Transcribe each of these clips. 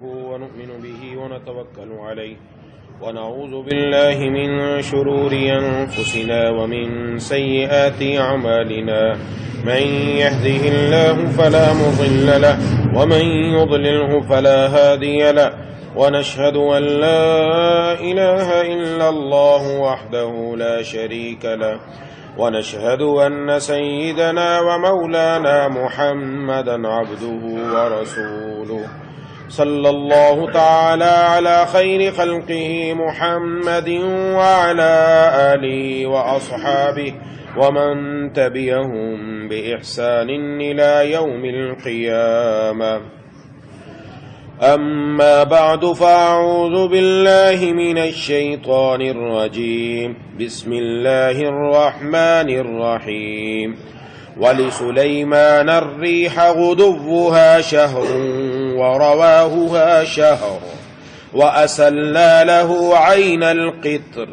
ونؤمن به ونتوكل عليه ونعوذ بالله من شرور أنفسنا ومن سيئات أعمالنا من يهده الله فلا مضل له ومن يضلله فلا هادي له ونشهد أن لا إله إلا الله وحده لا شريك له ونشهد أن سيدنا ومولانا محمدا عبده ورسوله صلى الله تعالى على خير خلقه محمد وعلى آله وأصحابه ومن تبعهم بإحسان إلى يوم القيامة. أما بعد فأعوذ بالله من الشيطان الرجيم. بسم الله الرحمن الرحيم. ولسليمان الريح غدوها شهر ورواهها شهر وأسلنا له عين القطر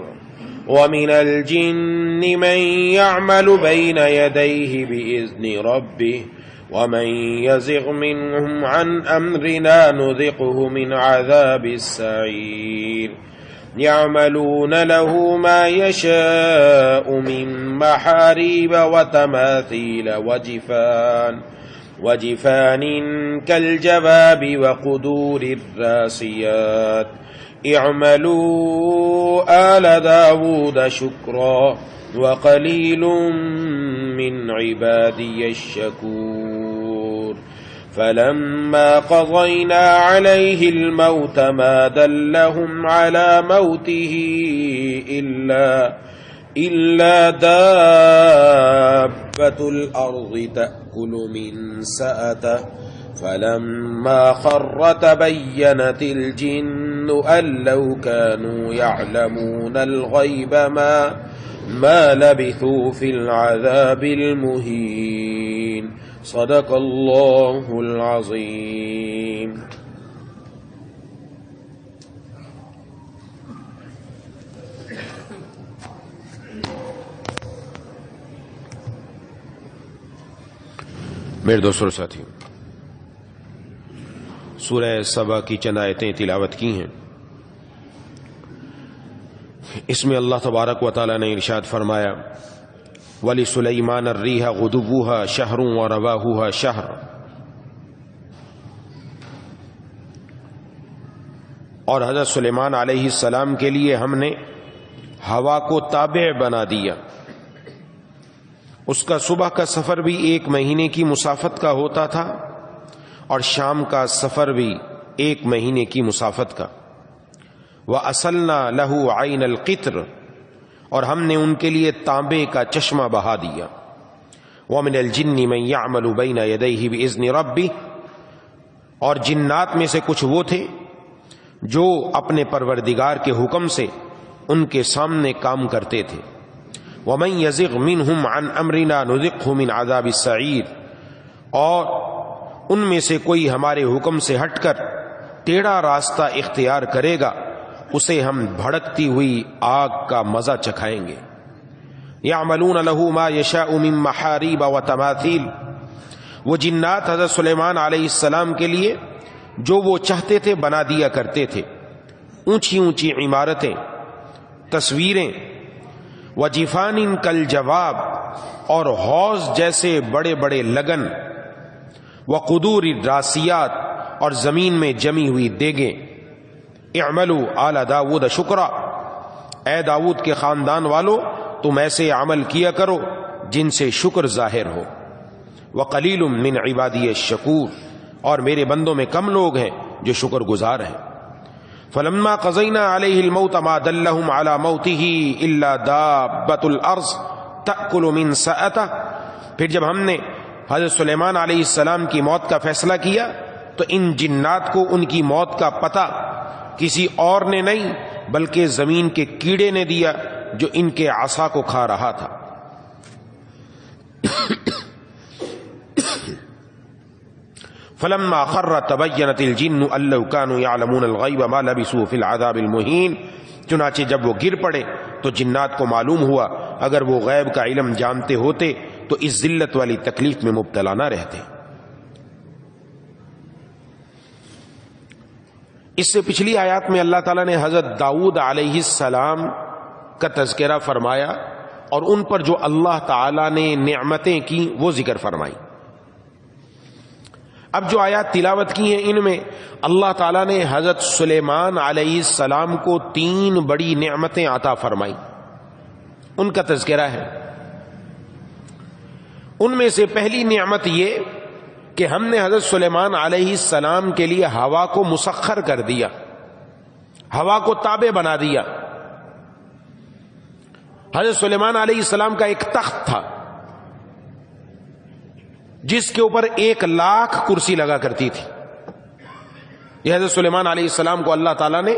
ومن الجن من يعمل بين يديه بإذن ربه ومن يزغ منهم عن أمرنا نذقه من عذاب السعير. يعملون له ما يشاء من محاريب وتماثيل وجفان كالجباب وقدور الراسيات. اعملوا آل داود شكرا وقليل من عبادي الشكور. فلما قضينا عليه الموت ما دلهم على موته إلا دابة الأرض تأكل من سأته. فلما خر تبينت الجن أن لو كانوا يعلمون الغيب ما لبثوا في العذاب المهين. صدق اللہ العظیم. میرے دوستوں اور ساتھیوں، سورہ سبا کی چند آیتیں تلاوت کی ہیں. اس میں اللہ تبارک و تعالی نے ارشاد فرمایا وَلِسُلَيْمَانَ الرِّيحَ غُدُوُّهَا شَهْرٌ وَرَوَاهُهَا شَهْرٌ. اور حضرت سلیمان علیہ السلام کے لیے ہم نے ہوا کو تابع بنا دیا. اس کا صبح کا سفر بھی 1 مہینے کی مسافت کا ہوتا تھا اور شام کا سفر بھی 1 مہینے کی مسافت کا. وَأَسَلْنَا لَهُ عَيْنَ الْقِطْرِ. اور ہم نے ان کے لیے تانبے کا چشمہ بہا دیا. وَمِنَ الْجِنِّ مَن يَعْمَلُ بَيْنَ يَدَيْهِ بِإِذْنِ رَبِّهِ. اور جنات میں سے کچھ وہ تھے جو اپنے پروردگار کے حکم سے ان کے سامنے کام کرتے تھے. وَمَن يَزِغْ مِنْهُمْ عَنْ أَمْرِنَا نُذِقْهُ مِنْ عَذَابِ السَّعِيرِ. اور ان میں سے کوئی ہمارے حکم سے ہٹ کر ٹیڑھا راستہ اختیار کرے گا اسے ہم بھڑکتی ہوئی آگ کا مزہ چکھائیں گے. یعملون له ما یشاء من محاریب وتماثیل. وہ جنات حضرت سلیمان علیہ السلام کے لیے جو وہ چاہتے تھے بنا دیا کرتے تھے. اونچی اونچی عمارتیں، تصویریں. وجفان کالجواب. اور حوض جیسے بڑے بڑے لگن. وقدور الراسیات. اور زمین میں جمی ہوئی دیگیں. اعملوا آل داود شکرا. اے داود کے خاندان والو تم ایسے عمل کیا کرو جن سے شکر ظاہر ہو. وقلیل من عبادی الشکور. اور میرے بندوں میں کم لوگ ہیں جو شکر گزار ہیں. فلما قضینا علیہ الموت ما دلهم على موته الا دابة الارض تأکل من سأته. پھر جب ہم نے حضرت سلیمان علیہ السلام کی موت کا فیصلہ کیا تو ان جنات کو ان کی موت کا پتہ کسی اور نے نہیں بلکہ زمین کے کیڑے نے دیا جو ان کے عصا کو کھا رہا تھا. فلما خر تبینت الجن ان لو كانوا يعلمون الغیب ما لبثوا في العذاب المهین. چنانچہ جب وہ گر پڑے تو جنات کو معلوم ہوا اگر وہ غیب کا علم جانتے ہوتے تو اس ذلت والی تکلیف میں مبتلا نہ رہتے. اس سے پچھلی آیات میں اللہ تعالیٰ نے حضرت داؤد علیہ السلام کا تذکرہ فرمایا اور ان پر جو اللہ تعالیٰ نے نعمتیں کی وہ ذکر فرمائی. اب جو آیات تلاوت کی ہیں ان میں اللہ تعالیٰ نے حضرت سلیمان علیہ السلام کو 3 بڑی نعمتیں عطا فرمائی، ان کا تذکرہ ہے. ان میں سے پہلی نعمت یہ کہ ہم نے حضرت سلیمان علیہ السلام کے لیے ہوا کو مسخر کر دیا، ہوا کو تابع بنا دیا. حضرت سلیمان علیہ السلام کا ایک تخت تھا جس کے اوپر 1,00,000 کرسی لگا کرتی تھی. یہ حضرت سلیمان علیہ السلام کو اللہ تعالیٰ نے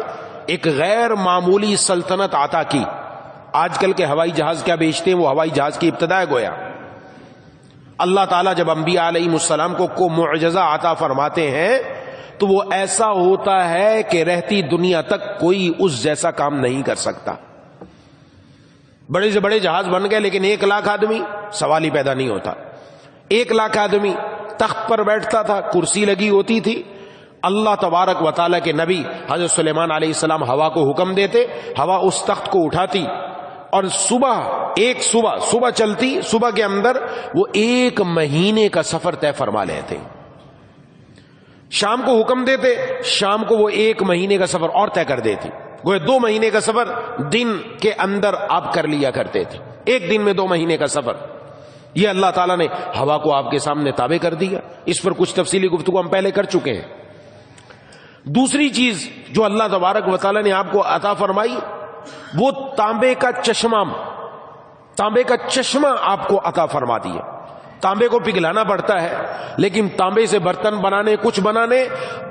ایک غیر معمولی سلطنت عطا کی. آج کل کے ہوائی جہاز کیا بیچتے ہیں، وہ ہوائی جہاز کی ابتدا گویا. اللہ تعالیٰ جب انبیاء علیہ السلام کو معجزہ عطا فرماتے ہیں تو وہ ایسا ہوتا ہے کہ رہتی دنیا تک کوئی اس جیسا کام نہیں کر سکتا. بڑے سے بڑے جہاز بن گئے لیکن 1,00,000 آدمی، سوال ہی پیدا نہیں ہوتا. 1,00,000 آدمی تخت پر بیٹھتا تھا، کرسی لگی ہوتی تھی. اللہ تبارک و تعالیٰ کے نبی حضرت سلیمان علیہ السلام ہوا کو حکم دیتے، ہوا اس تخت کو اٹھاتی اور صبح چلتی. صبح کے اندر وہ 1 مہینے کا سفر طے فرما لیتے. شام کو حکم دیتے، شام کو وہ 1 مہینے کا سفر اور طے کر دیتی. وہ 2 مہینے کا سفر دن کے اندر آپ کر لیا کرتے تھے. 1 دن میں 2 مہینے کا سفر. یہ اللہ تعالیٰ نے ہوا کو آپ کے سامنے تابع کر دیا. اس پر کچھ تفصیلی گفتگو ہم پہلے کر چکے ہیں. دوسری چیز جو اللہ تبارک و تعالیٰ نے آپ کو عطا فرمائی وہ تانبے کا چشمہ آپ کو عطا فرما دیا. تانبے کو پگھلانا پڑتا ہے لیکن تانبے سے برتن بنانے، کچھ بنانے،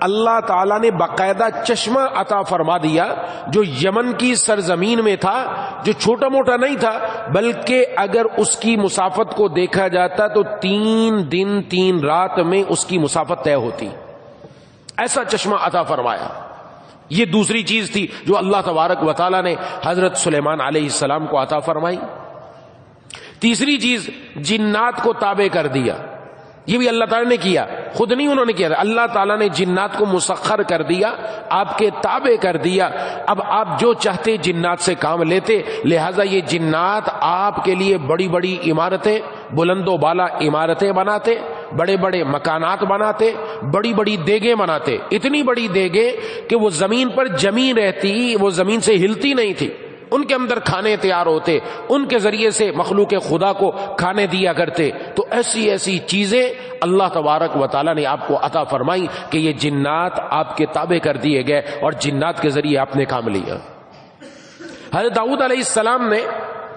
اللہ تعالیٰ نے باقاعدہ چشمہ عطا فرما دیا جو یمن کی سرزمین میں تھا، جو چھوٹا موٹا نہیں تھا بلکہ اگر اس کی مسافت کو دیکھا جاتا تو 3 دن 3 رات میں اس کی مسافت طے ہوتی. ایسا چشمہ عطا فرمایا. یہ دوسری چیز تھی جو اللہ تبارک و تعالیٰ نے حضرت سلیمان علیہ السلام کو عطا فرمائی. تیسری چیز جنات کو تابع کر دیا. یہ بھی اللہ تعالیٰ نے کیا، خود نہیں انہوں نے کیا، اللہ تعالیٰ نے جنات کو مسخر کر دیا، آپ کے تابع کر دیا. اب آپ جو چاہتے جنات سے کام لیتے، لہذا یہ جنات آپ کے لیے بڑی بڑی عمارتیں، بلند و بالا عمارتیں بناتے، بڑے بڑے مکانات بناتے، بڑی بڑی دیگیں بناتے. اتنی بڑی دیگیں کہ وہ زمین پر جمی رہتی، وہ زمین سے ہلتی نہیں تھی. ان کے اندر کھانے تیار ہوتے، ان کے ذریعے سے مخلوق خدا کو کھانے دیا کرتے. تو ایسی ایسی چیزیں اللہ تبارک و تعالیٰ نے آپ کو عطا فرمائی کہ یہ جنات آپ کے تابع کر دیے گئے اور جنات کے ذریعے آپ نے کام لیا. حضرت داؤد علیہ السلام نے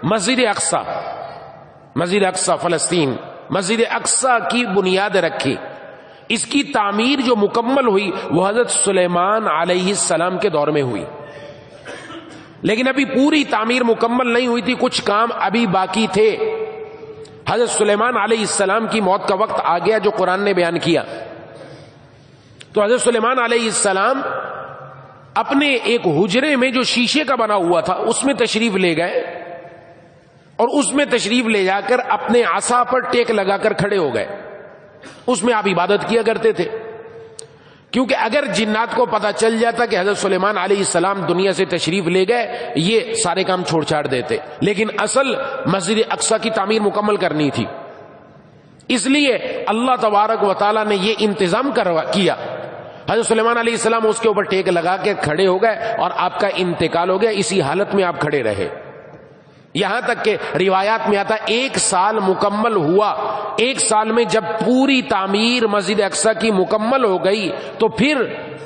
مسجد اقصی فلسطین، مسجد اقصی کی بنیاد رکھی. اس کی تعمیر جو مکمل ہوئی وہ حضرت سلیمان علیہ السلام کے دور میں ہوئی، لیکن ابھی پوری تعمیر مکمل نہیں ہوئی تھی، کچھ کام ابھی باقی تھے. حضرت سلیمان علیہ السلام کی موت کا وقت آ گیا جو قرآن نے بیان کیا. تو حضرت سلیمان علیہ السلام اپنے ایک حجرے میں جو شیشے کا بنا ہوا تھا اس میں تشریف لے گئے اور اس میں تشریف لے جا کر اپنے عصا پر ٹیک لگا کر کھڑے ہو گئے. اس میں آپ عبادت کیا کرتے تھے، کیونکہ اگر جنات کو پتا چل جاتا کہ حضرت سلیمان علیہ السلام دنیا سے تشریف لے گئے یہ سارے کام چھوڑ چھاڑ دیتے. لیکن اصل مسجد اقصی کی تعمیر مکمل کرنی تھی، اس لیے اللہ تبارک و تعالیٰ نے یہ انتظام کیا. حضرت سلیمان علیہ السلام اس کے اوپر ٹیک لگا کے کھڑے ہو گئے اور آپ کا انتقال ہو گیا. اسی حالت میں آپ کھڑے رہے، یہاں تک کہ روایات میں آتا 1 سال مکمل ہوا. 1 سال میں جب پوری تعمیر مسجد اقصی کی مکمل ہو گئی تو پھر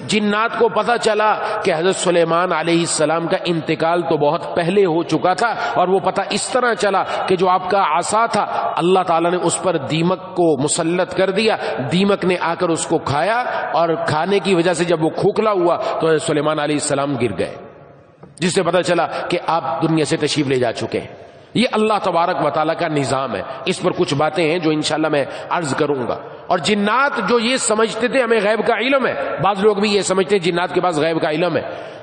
جنات کو پتہ چلا کہ حضرت سلیمان علیہ السلام کا انتقال تو بہت پہلے ہو چکا تھا، اور وہ پتہ اس طرح چلا کہ جو آپ کا عصا تھا اللہ تعالیٰ نے اس پر دیمک کو مسلط کر دیا. دیمک نے آ کر اس کو کھایا اور کھانے کی وجہ سے جب وہ کھوکھلا ہوا تو حضرت سلیمان علیہ السلام گر گئے، جس سے پتہ چلا کہ آپ دنیا سے تشریف لے جا چکے ہیں. یہ اللہ تبارک و تعالیٰ کا نظام ہے. اس پر کچھ باتیں ہیں جو انشاءاللہ میں عرض کروں گا. اور جنات جو یہ سمجھتے تھے ہمیں غیب کا علم ہے، بعض لوگ بھی یہ سمجھتے جنات کے پاس غیب کا علم ہے،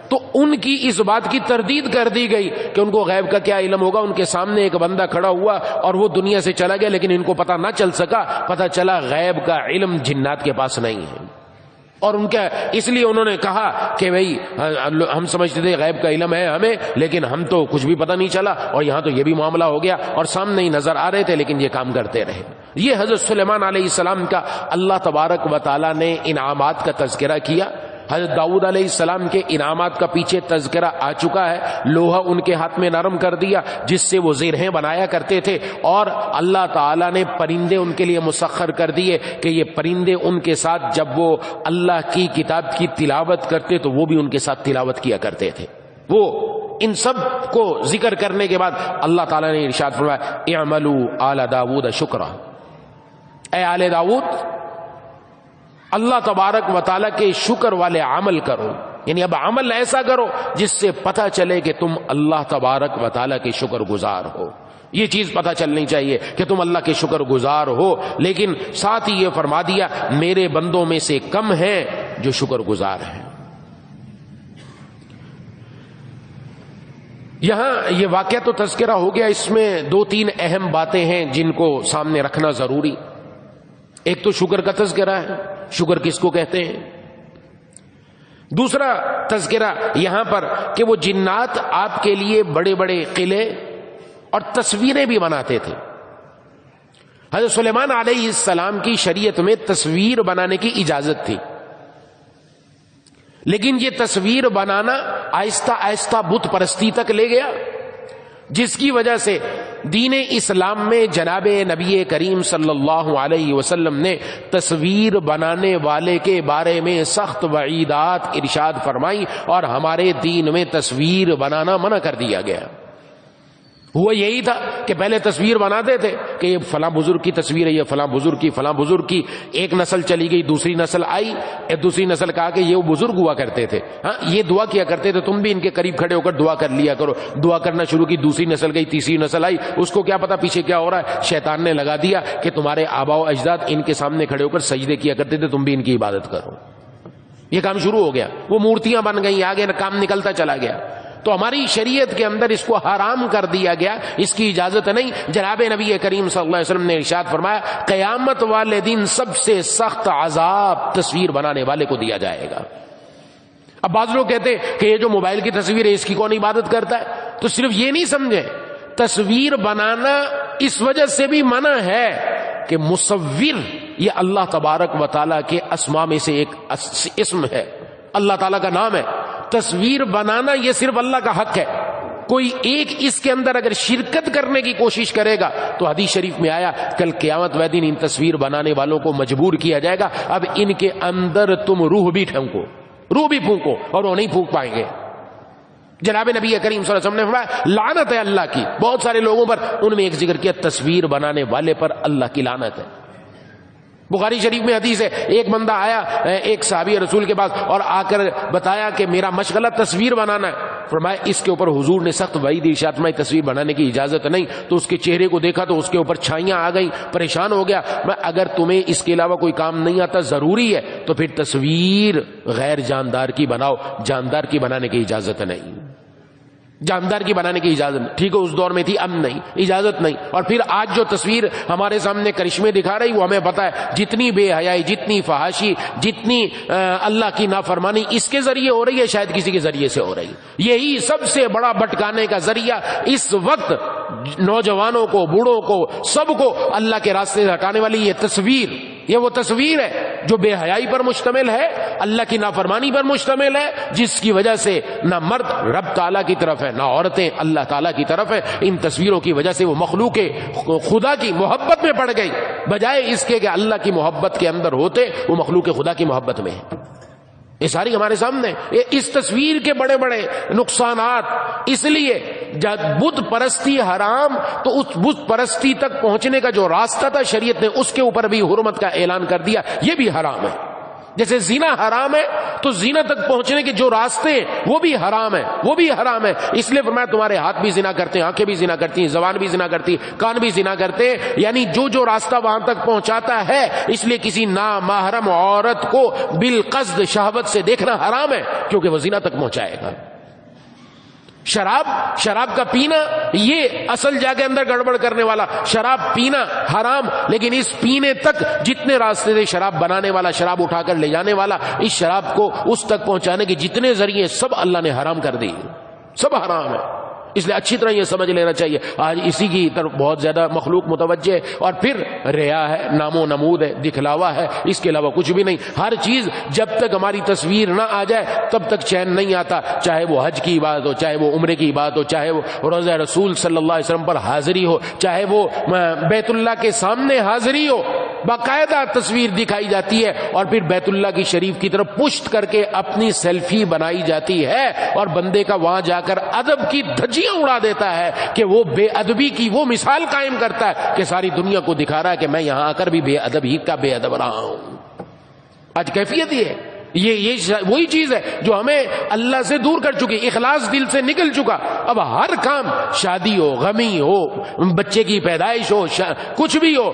تو ان کی اس بات کی تردید کر دی گئی کہ ان کو غیب کا کیا علم ہوگا. ان کے سامنے ایک بندہ کھڑا ہوا اور وہ دنیا سے چلا گیا لیکن ان کو پتہ نہ چل سکا. پتہ چلا غیب کا علم جنات کے پاس نہیں ہے. اور ان کا اس لیے انہوں نے کہا کہ بھئی ہم سمجھتے تھے غیب کا علم ہے ہمیں، لیکن ہم تو کچھ بھی پتہ نہیں چلا، اور یہاں تو یہ بھی معاملہ ہو گیا، اور سامنے ہی نظر آ رہے تھے لیکن یہ کام کرتے رہے۔ یہ حضرت سلیمان علیہ السلام کا اللہ تبارک و تعالیٰ نے انعامات کا تذکرہ کیا۔ حضرت داؤد علیہ السلام کے انعامات کا پیچھے تذکرہ آ چکا ہے۔ لوہا ان کے ہاتھ میں نرم کر دیا جس سے وہ زرہیں بنایا کرتے تھے، اور اللہ تعالیٰ نے پرندے ان کے لیے مسخر کر دیے کہ یہ پرندے ان کے ساتھ جب وہ اللہ کی کتاب کی تلاوت کرتے تو وہ بھی ان کے ساتھ تلاوت کیا کرتے تھے۔ وہ ان سب کو ذکر کرنے کے بعد اللہ تعالیٰ نے ارشاد فرمایا اعملوا آل داؤد شکرا، اے آل داؤد اللہ تبارک و تعالیٰ کے شکر والے عمل کرو، یعنی اب عمل ایسا کرو جس سے پتہ چلے کہ تم اللہ تبارک و تعالیٰ کے شکر گزار ہو۔ یہ چیز پتہ چلنی چاہیے کہ تم اللہ کے شکر گزار ہو، لیکن ساتھ ہی یہ فرما دیا میرے بندوں میں سے کم ہیں جو شکر گزار ہیں۔ یہاں یہ واقعہ تو تذکرہ ہو گیا، اس میں دو تین اہم باتیں ہیں جن کو سامنے رکھنا ضروری۔ ایک تو شکر کا تذکرہ ہے، شکر کس کو کہتے ہیں۔ دوسرا تذکرہ یہاں پر کہ وہ جنات آپ کے لیے بڑے بڑے قلعے اور تصویریں بھی بناتے تھے۔ حضرت سلیمان علیہ السلام کی شریعت میں تصویر بنانے کی اجازت تھی، لیکن یہ تصویر بنانا آہستہ آہستہ بت پرستی تک لے گیا، جس کی وجہ سے دین اسلام میں جناب نبی کریم صلی اللہ علیہ وسلم نے تصویر بنانے والے کے بارے میں سخت وعیدات ارشاد فرمائی، اور ہمارے دین میں تصویر بنانا منع کر دیا گیا۔ ہوا یہی تھا کہ پہلے تصویر بناتے تھے کہ یہ فلاں بزرگ کی تصویر ہے، یہ فلاں بزرگ کی، فلاں بزرگ کی۔ ایک نسل چلی گئی، دوسری نسل آئی، دوسری نسل کہا کہ یہ وہ بزرگ ہوا کرتے تھے، ہاں یہ دعا کیا کرتے تھے، تم بھی ان کے قریب کھڑے ہو کر دعا کر لیا کرو۔ دعا کرنا شروع کی، دوسری نسل گئی، تیسری نسل آئی، اس کو کیا پتا پیچھے کیا ہو رہا ہے، شیطان نے لگا دیا کہ تمہارے آبا و اجداد ان کے سامنے کھڑے ہو کر سجدے کیا کرتے تھے، تم بھی ان کی عبادت کرو۔ یہ کام شروع ہو گیا، وہ مورتیاں بن گئیں، آگے کام نکلتا چلا گیا۔ تو ہماری شریعت کے اندر اس کو حرام کر دیا گیا، اس کی اجازت نہیں۔ جناب نبی کریم صلی اللہ علیہ وسلم نے ارشاد فرمایا قیامت والے دن سب سے سخت عذاب تصویر بنانے والے کو دیا جائے گا۔ اب بعض لوگ کہتے ہیں کہ یہ جو موبائل کی تصویر ہے اس کی کون عبادت کرتا ہے، تو صرف یہ نہیں سمجھے، تصویر بنانا اس وجہ سے بھی منع ہے کہ مصور یہ اللہ تبارک و تعالیٰ کے اسماء میں سے ایک اسم ہے، اللہ تعالیٰ کا نام ہے۔ تصویر بنانا یہ صرف اللہ کا حق ہے، کوئی ایک اس کے اندر اگر شرکت کرنے کی کوشش کرے گا تو حدیث شریف میں آیا کل قیامت والے دن ان تصویر بنانے والوں کو مجبور کیا جائے گا اب ان کے اندر تم روح بھی پھونکو، روح بھی پھونکو، اور وہ نہیں پھونک پائیں گے۔ جناب نبی کریم صلی اللہ علیہ وسلم نے فرمایا لعنت ہے اللہ کی بہت سارے لوگوں پر، ان میں ایک ذکر کیا تصویر بنانے والے پر اللہ کی لعنت ہے۔ بخاری شریف میں حدیث ہے، ایک بندہ آیا ایک صحابی رسول کے پاس اور آ کر بتایا کہ میرا مشغلہ تصویر بنانا ہے۔ فرمایا اس کے اوپر حضور نے سخت وعید ارشاد فرمائی تصویر بنانے کی اجازت نہیں۔ تو اس کے چہرے کو دیکھا تو اس کے اوپر چھائیاں آ گئیں، پریشان ہو گیا۔ میں اگر تمہیں اس کے علاوہ کوئی کام نہیں آتا ضروری ہے تو پھر تصویر غیر جاندار کی بناؤ، جاندار کی بنانے کی اجازت نہیں، جاندار کی بنانے کی اجازت نہیں۔ ٹھیک ہے اس دور میں تھی، اب نہیں، اجازت نہیں۔ اور پھر آج جو تصویر ہمارے سامنے کرشمے دکھا رہی وہ ہمیں پتا ہے جتنی بے حیائی، جتنی فحاشی، جتنی اللہ کی نافرمانی اس کے ذریعے ہو رہی ہے، شاید کسی کے ذریعے سے ہو رہی ہے۔ یہی سب سے بڑا بھٹکانے کا ذریعہ اس وقت نوجوانوں کو، بوڑھوں کو، سب کو اللہ کے راستے سے ہٹانے والی یہ تصویر، یہ وہ تصویر ہے جو بے حیائی پر مشتمل ہے، اللہ کی نافرمانی پر مشتمل ہے، جس کی وجہ سے نہ مرد رب تعالیٰ کی طرف ہے نہ عورتیں اللہ تعالیٰ کی طرف ہے۔ ان تصویروں کی وجہ سے وہ مخلوق خدا کی محبت میں پڑ گئی، بجائے اس کے کہ اللہ کی محبت کے اندر ہوتے وہ مخلوق خدا کی محبت میں ہے۔ یہ ساری ہمارے سامنے اس تصویر کے بڑے بڑے نقصانات۔ اس لیے جب بت پرستی حرام تو اس بت پرستی تک پہنچنے کا جو راستہ تھا شریعت نے اس کے اوپر بھی حرمت کا اعلان کر دیا، یہ بھی حرام ہے۔ جیسے زنا حرام ہے تو زنا تک پہنچنے کے جو راستے وہ بھی حرام ہے، وہ بھی حرام ہے۔ اس لیے فرمایا تمہارے ہاتھ بھی زنا کرتے ہیں، آنکھیں بھی زنا کرتی ہیں، زبان بھی زنا کرتی ہے، کان بھی زنا کرتے ہیں، یعنی جو راستہ وہاں تک پہنچاتا ہے۔ اس لیے کسی نامحرم عورت کو بالقصد شہوت سے دیکھنا حرام ہے، کیونکہ وہ زنا تک پہنچائے گا۔ شراب کا پینا یہ اصل جا کے اندر گڑبڑ کرنے والا، شراب پینا حرام، لیکن اس پینے تک جتنے راستے سے شراب بنانے والا، شراب اٹھا کر لے جانے والا، اس شراب کو اس تک پہنچانے کے جتنے ذریعے سب اللہ نے حرام کر دی، سب حرام ہے۔ اس لیے اچھی طرح یہ سمجھ لینا چاہیے، آج اسی کی طرف بہت زیادہ مخلوق متوجہ ہے۔ اور پھر ریا ہے، نام و نمود ہے، دکھلاوا ہے، اس کے علاوہ کچھ بھی نہیں۔ ہر چیز جب تک ہماری تصویر نہ آ جائے تب تک چین نہیں آتا، چاہے وہ حج کی عبادت ہو، چاہے وہ عمرے کی عبادت ہو، چاہے وہ روزہ رسول صلی اللہ علیہ وسلم پر حاضری ہو، چاہے وہ بیت اللہ کے سامنے حاضری ہو، باقاعدہ تصویر دکھائی جاتی ہے اور پھر بیت اللہ کی شریف کی طرف پشت کر کے اپنی سیلفی بنائی جاتی ہے، اور بندے کا وہاں جا کر ادب کی دھجیاں اڑا دیتا ہے کہ وہ بے ادبی کی وہ مثال قائم کرتا ہے کہ ساری دنیا کو دکھا رہا ہے کہ میں یہاں آ کر بھی بے ادب ہی کا بے ادب رہا ہوں۔ آج کیفیت یہ ہے، یہ وہی چیز ہے جو ہمیں اللہ سے دور کر چکی، اخلاص دل سے نکل چکا۔ اب ہر کام، شادی ہو، غمی ہو، بچے کی پیدائش ہو، کچھ بھی ہو،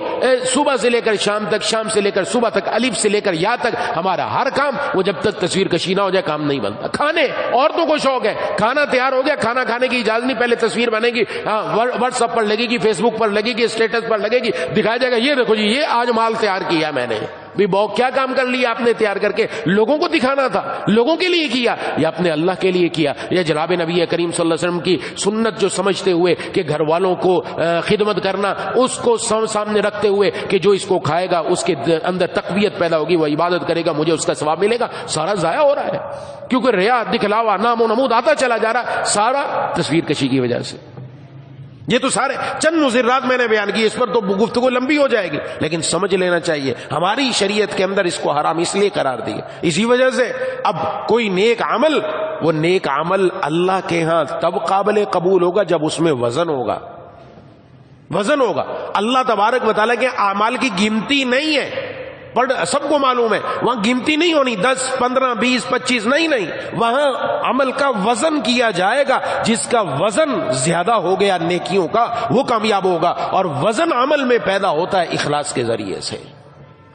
صبح سے لے کر شام تک، شام سے لے کر صبح تک، الف سے لے کر یا تک، ہمارا ہر کام وہ جب تک تصویر کشی نہ ہو جائے کام نہیں بنتا۔ کھانے، عورتوں کو شوق ہے، کھانا تیار ہو گیا، کھانا کھانے کی اجازت نہیں، پہلے تصویر بنے گی، واٹس ایپ پر لگے گی، فیس بک پر لگے گی، اسٹیٹس پر لگے گی، دکھایا جائے گا یہ دیکھو جی یہ آج مال تیار کیا میں نے۔ بھی بہت کیا کام کر لیا آپ نے تیار کر کے؟ لوگوں کو دکھانا تھا، لوگوں کے لیے کیا یا اپنے اللہ کے لیے کیا؟ یا جناب نبی کریم صلی اللہ علیہ وسلم کی سنت جو سمجھتے ہوئے کہ گھر والوں کو خدمت کرنا، اس کو سامنے رکھتے ہوئے کہ جو اس کو کھائے گا اس کے اندر تقویت پیدا ہوگی، وہ عبادت کرے گا، مجھے اس کا ثواب ملے گا، سارا ضائع ہو رہا ہے کیونکہ ریا، دکھلاوا، نام و نمود آتا چلا جا رہا، سارا تصویر کشی کی وجہ سے۔ یہ تو سارے چند مضرات میں نے بیان کی، اس پر تو گفتگو لمبی ہو جائے گی، لیکن سمجھ لینا چاہیے ہماری شریعت کے اندر اس کو حرام اس لیے قرار دیا۔ اسی وجہ سے اب کوئی نیک عمل، وہ نیک عمل اللہ کے ہاں تب قابل قبول ہوگا جب اس میں وزن ہوگا، وزن ہوگا۔ اللہ تبارک و تعالیٰ کے اعمال کی گنتی نہیں ہے، پر سب کو معلوم ہے وہاں گنتی نہیں ہونی 10 15 20 25 نہیں، وہاں عمل کا وزن کیا جائے گا، جس کا وزن زیادہ ہو گیا نیکیوں کا وہ کامیاب ہوگا، اور وزن عمل میں پیدا ہوتا ہے اخلاص کے ذریعے سے۔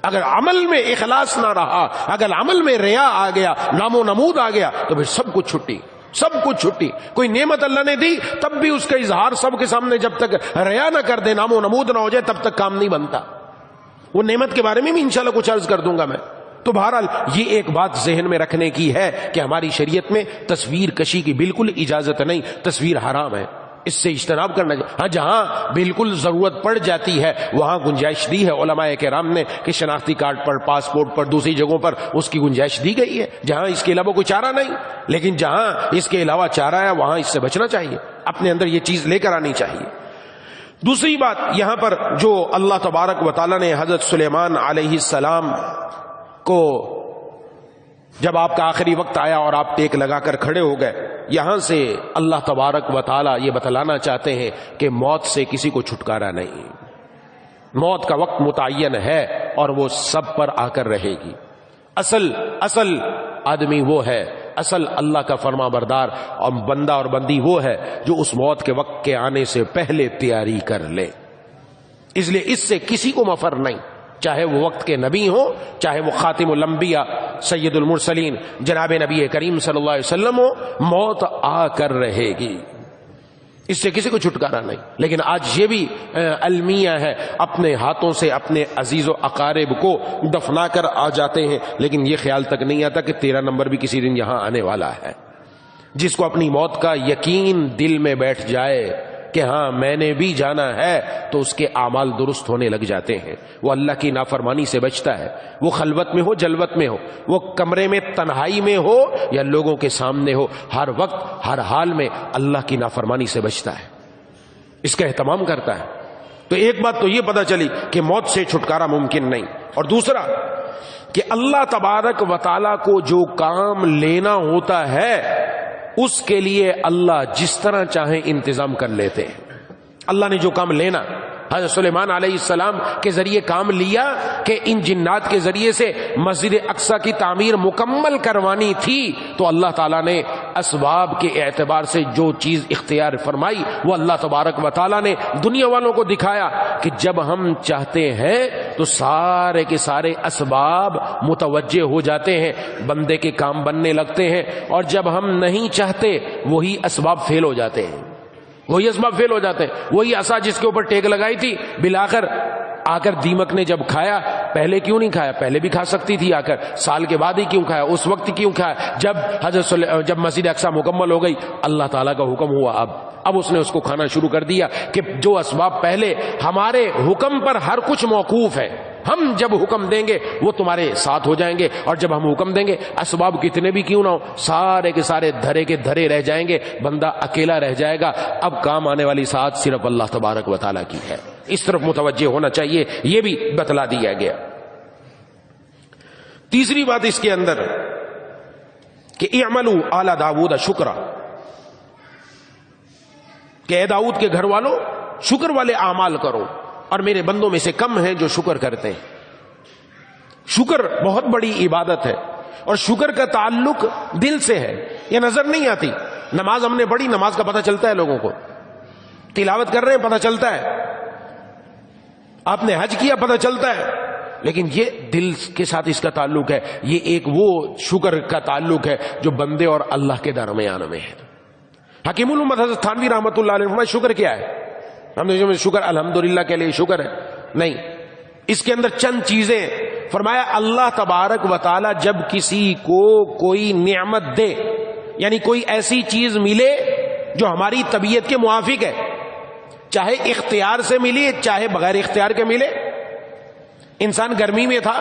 اگر عمل میں اخلاص نہ رہا، اگر عمل میں ریا آ گیا، نام و نمود آ گیا، تو پھر سب کچھ چھٹی، سب کچھ چھٹی۔ کوئی نعمت اللہ نے دی تب بھی اس کا اظہار سب کے سامنے جب تک ریا نہ کر دے، نام و نمود نہ ہو جائے، تب تک کام نہیں بنتا۔ وہ نعمت کے بارے میں بھی انشاءاللہ کچھ عرض کر دوں گا میں۔ تو بہرحال یہ ایک بات ذہن میں رکھنے کی ہے کہ ہماری شریعت میں تصویر کشی کی بالکل اجازت نہیں، تصویر حرام ہے، اس سے اجتناب کرنا چاہیے۔ ہاں جہاں بالکل ضرورت پڑ جاتی ہے وہاں گنجائش دی ہے علماء کرام نے کہ شناختی کارڈ پر، پاسپورٹ پر، دوسری جگہوں پر اس کی گنجائش دی گئی ہے، جہاں اس کے علاوہ کوئی چارہ نہیں۔ لیکن جہاں اس کے علاوہ چارہ ہے وہاں اس سے بچنا چاہیے، اپنے اندر یہ چیز لے کر آنی چاہیے۔ دوسری بات یہاں پر جو اللہ تبارک و تعالیٰ نے حضرت سلیمان علیہ السلام کو جب آپ کا آخری وقت آیا اور آپ ٹیک لگا کر کھڑے ہو گئے، یہاں سے اللہ تبارک و تعالیٰ یہ بتلانا چاہتے ہیں کہ موت سے کسی کو چھٹکارا نہیں، موت کا وقت متعین ہے اور وہ سب پر آ کر رہے گی۔ اصل آدمی وہ ہے، اصل اللہ کا فرما بردار اور بندہ اور بندی وہ ہے جو اس موت کے وقت کے آنے سے پہلے تیاری کر لے۔ اس لیے اس سے کسی کو مفر نہیں، چاہے وہ وقت کے نبی ہو، چاہے وہ خاتم الانبیاء سید المرسلین جناب نبی کریم صلی اللہ علیہ وسلم ہو، موت آ کر رہے گی، اس سے کسی کو چھٹکارا نہیں۔ لیکن آج یہ بھی المیہ ہے، اپنے ہاتھوں سے اپنے عزیز و اقارب کو دفنا کر آ جاتے ہیں، لیکن یہ خیال تک نہیں آتا کہ 13 نمبر بھی کسی دن یہاں آنے والا ہے۔ جس کو اپنی موت کا یقین دل میں بیٹھ جائے کہ ہاں میں نے بھی جانا ہے، تو اس کے اعمال درست ہونے لگ جاتے ہیں، وہ اللہ کی نافرمانی سے بچتا ہے، وہ خلوت میں ہو جلوت میں ہو، وہ کمرے میں تنہائی میں ہو یا لوگوں کے سامنے ہو، ہر وقت ہر حال میں اللہ کی نافرمانی سے بچتا ہے، اس کا اہتمام کرتا ہے۔ تو ایک بات تو یہ پتہ چلی کہ موت سے چھٹکارا ممکن نہیں، اور دوسرا کہ اللہ تبارک و تعالیٰ کو جو کام لینا ہوتا ہے اس کے لیے اللہ جس طرح چاہیں انتظام کر لیتے ہیں۔ اللہ نے جو کام لینا، حضرت سلیمان علیہ السلام کے ذریعے کام لیا کہ ان جنات کے ذریعے سے مسجد اقصی کی تعمیر مکمل کروانی تھی، تو اللہ تعالیٰ نے اسباب کے اعتبار سے جو چیز اختیار فرمائی وہ اللہ تبارک و تعالیٰ نے دنیا والوں کو دکھایا کہ جب ہم چاہتے ہیں تو سارے کے سارے اسباب متوجہ ہو جاتے ہیں، بندے کے کام بننے لگتے ہیں، اور جب ہم نہیں چاہتے وہی اسباب فیل ہو جاتے ہیں، وہی اسباب فیل ہو جاتے ہیں۔ وہی عصا جس کے اوپر ٹیک لگائی تھی، بالآخر آ کر دیمک نے جب کھایا، پہلے کیوں نہیں کھایا؟ پہلے بھی کھا سکتی تھی، آ کر سال کے بعد ہی کیوں کھایا؟ اس وقت کیوں کھایا جب مسجد اقصی مکمل ہو گئی؟ اللہ تعالیٰ کا حکم ہوا، اب اس نے اس کو کھانا شروع کر دیا کہ جو اسباب پہلے ہمارے حکم پر ہر کچھ موقوف ہے، ہم جب حکم دیں گے وہ تمہارے ساتھ ہو جائیں گے، اور جب ہم حکم دیں گے اسباب کتنے بھی کیوں نہ ہو سارے کے سارے دھرے کے دھرے رہ جائیں گے، بندہ اکیلا رہ جائے گا۔ اب کام آنے والی ساتھ صرف اللہ تبارک و تعالیٰ کی ہے، اس طرف متوجہ ہونا چاہیے، یہ بھی بتلا دیا گیا۔ تیسری بات اس کے اندر کہ اعملوا آل داؤد شکرا، کہ اے داؤد کے گھر والوں شکر والے اعمال کرو، اور میرے بندوں میں سے کم ہیں جو شکر کرتے ہیں۔ شکر بہت بڑی عبادت ہے، اور شکر کا تعلق دل سے ہے، یہ نظر نہیں آتی۔ نماز ہم نے پڑھی، نماز کا پتہ چلتا ہے لوگوں کو، تلاوت کر رہے ہیں پتہ چلتا ہے، آپ نے حج کیا پتہ چلتا ہے، لیکن یہ دل کے ساتھ اس کا تعلق ہے، یہ ایک وہ شکر کا تعلق ہے جو بندے اور اللہ کے درمیان میں ہے۔ حکیم الامت حضرت تھانوی رحمۃ اللہ علیہ فرمایا شکر کیا ہے؟ ہم نے شکر الحمدللہ کے لیے شکر ہے نہیں، اس کے اندر چند چیزیں فرمایا۔ اللہ تبارک و تعالی جب کسی کو کوئی نعمت دے، یعنی کوئی ایسی چیز ملے جو ہماری طبیعت کے موافق ہے، چاہے اختیار سے ملی چاہے بغیر اختیار کے ملے۔ انسان گرمی میں تھا،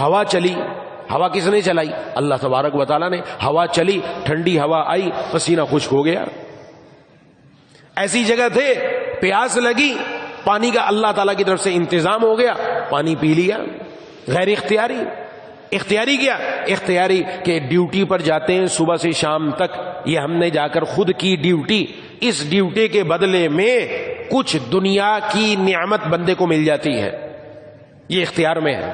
ہوا چلی، ہوا کس نے چلائی؟ اللہ تبارک و تعالیٰ نے۔ ہوا چلی، ٹھنڈی ہوا آئی، پسینہ خشک ہو گیا۔ ایسی جگہ تھے، پیاس لگی، پانی کا اللہ تعالیٰ کی طرف سے انتظام ہو گیا، پانی پی لیا، غیر اختیاری۔ اختیاری کیا؟ اختیاری کہ ڈیوٹی پر جاتے ہیں صبح سے شام تک، یہ ہم نے جا کر خود کی ڈیوٹی، اس ڈیوٹی کے بدلے میں کچھ دنیا کی نعمت بندے کو مل جاتی ہے، یہ اختیار میں ہے۔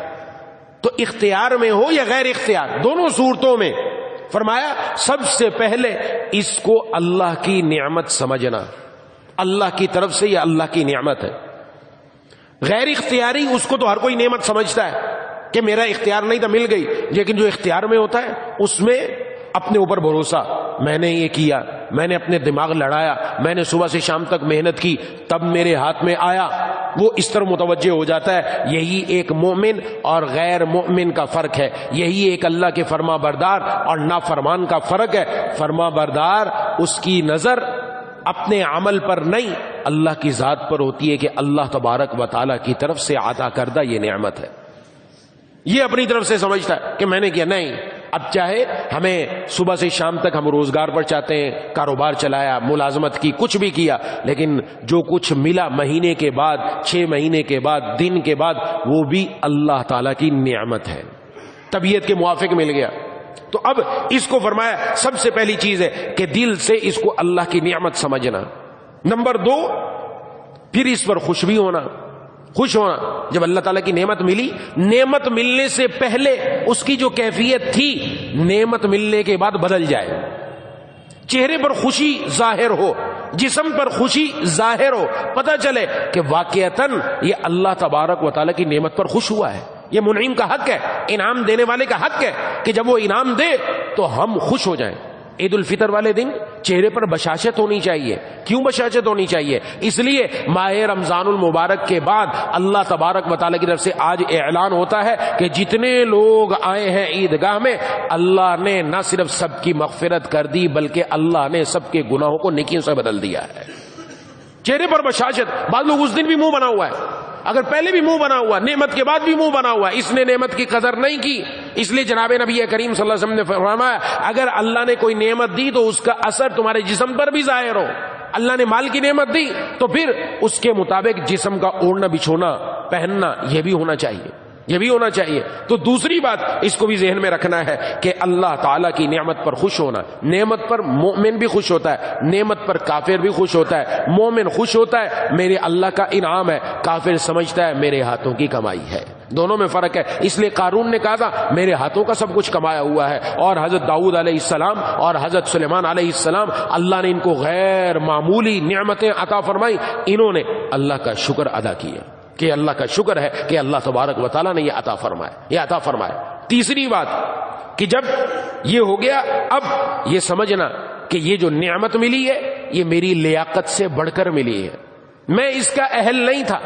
تو اختیار میں ہو یا غیر اختیار، دونوں صورتوں میں فرمایا سب سے پہلے اس کو اللہ کی نعمت سمجھنا، اللہ کی طرف سے یہ اللہ کی نعمت ہے۔ غیر اختیاری اس کو تو ہر کوئی نعمت سمجھتا ہے کہ میرا اختیار نہیں تھا مل گئی، لیکن جو اختیار میں ہوتا ہے اس میں اپنے اوپر بھروسہ، میں نے یہ کیا، میں نے اپنے دماغ لڑایا، میں نے صبح سے شام تک محنت کی، تب میرے ہاتھ میں آیا، وہ اس طرح متوجہ ہو جاتا ہے۔ یہی ایک مومن اور غیر مومن کا فرق ہے، یہی ایک اللہ کے فرما بردار اور نافرمان کا فرق ہے۔ فرما بردار اس کی نظر اپنے عمل پر نہیں، اللہ کی ذات پر ہوتی ہے کہ اللہ تبارک و تعالیٰ کی طرف سے عطا کردہ یہ نعمت ہے، یہ اپنی طرف سے سمجھتا ہے کہ میں نے کیا نہیں۔ اب چاہے ہمیں صبح سے شام تک ہم روزگار پر چاہتے ہیں، کاروبار چلایا، ملازمت کی، کچھ بھی کیا، لیکن جو کچھ ملا مہینے کے بعد، 6 مہینے کے بعد، دن کے بعد، وہ بھی اللہ تعالیٰ کی نعمت ہے، طبیعت کے موافق مل گیا۔ تو اب اس کو فرمایا سب سے پہلی چیز ہے کہ دل سے اس کو اللہ کی نعمت سمجھنا۔ نمبر 2، پھر اس پر خوش بھی ہونا، خوش ہونا۔ جب اللہ تعالیٰ کی نعمت ملی، نعمت ملنے سے پہلے اس کی جو کیفیت تھی نعمت ملنے کے بعد بدل جائے، چہرے پر خوشی ظاہر ہو، جسم پر خوشی ظاہر ہو، پتہ چلے کہ واقعتاً یہ اللہ تبارک و تعالیٰ کی نعمت پر خوش ہوا ہے۔ یہ منعم کا حق ہے، انعام دینے والے کا حق ہے کہ جب وہ انعام دے تو ہم خوش ہو جائیں۔ عید الفطر والے دن چہرے پر بشاشت ہونی چاہیے۔ کیوں بشاشت ہونی چاہیے؟ اس لیے ماہ رمضان المبارک کے بعد اللہ تبارک و تعالیٰ کی طرف سے آج اعلان ہوتا ہے کہ جتنے لوگ آئے ہیں عیدگاہ میں، اللہ نے نہ صرف سب کی مغفرت کر دی بلکہ اللہ نے سب کے گناہوں کو نیکیوں سے بدل دیا ہے۔ چہرے پر بشاشت۔ بعض لوگ اس دن بھی منہ بنا ہوا ہے، اگر پہلے بھی منہ بنا ہوا، نعمت کے بعد بھی منہ بنا ہوا، اس نے نعمت کی قدر نہیں کی۔ اس لیے جناب نبی کریم صلی اللہ علیہ وسلم نے فرمایا اگر اللہ نے کوئی نعمت دی تو اس کا اثر تمہارے جسم پر بھی ظاہر ہو۔ اللہ نے مال کی نعمت دی تو پھر اس کے مطابق جسم کا اوڑھنا بچھونا پہننا یہ بھی ہونا چاہیے، یہ بھی ہونا چاہیے۔ تو دوسری بات اس کو بھی ذہن میں رکھنا ہے کہ اللہ تعالیٰ کی نعمت پر خوش ہونا۔ نعمت پر مومن بھی خوش ہوتا ہے، نعمت پر کافر بھی خوش ہوتا ہے۔ مومن خوش ہوتا ہے میرے اللہ کا انعام ہے، کافر سمجھتا ہے میرے ہاتھوں کی کمائی ہے۔ دونوں میں فرق ہے۔ اس لیے قارون نے کہا تھا میرے ہاتھوں کا سب کچھ کمایا ہوا ہے، اور حضرت داؤد علیہ السلام اور حضرت سلیمان علیہ السلام اللہ نے ان کو غیر معمولی نعمتیں عطا فرمائی، انہوں نے اللہ کا شکر ادا کیا۔ کہ اللہ کا شکر ہے کہ اللہ تبارک و تعالیٰ نے یہ عطا فرمایا. تیسری بات کہ جب یہ ہو گیا، اب یہ سمجھنا کہ یہ جو نعمت ملی ہے یہ میری لیاقت سے بڑھ کر ملی ہے. میں اس کا اہل نہیں تھا،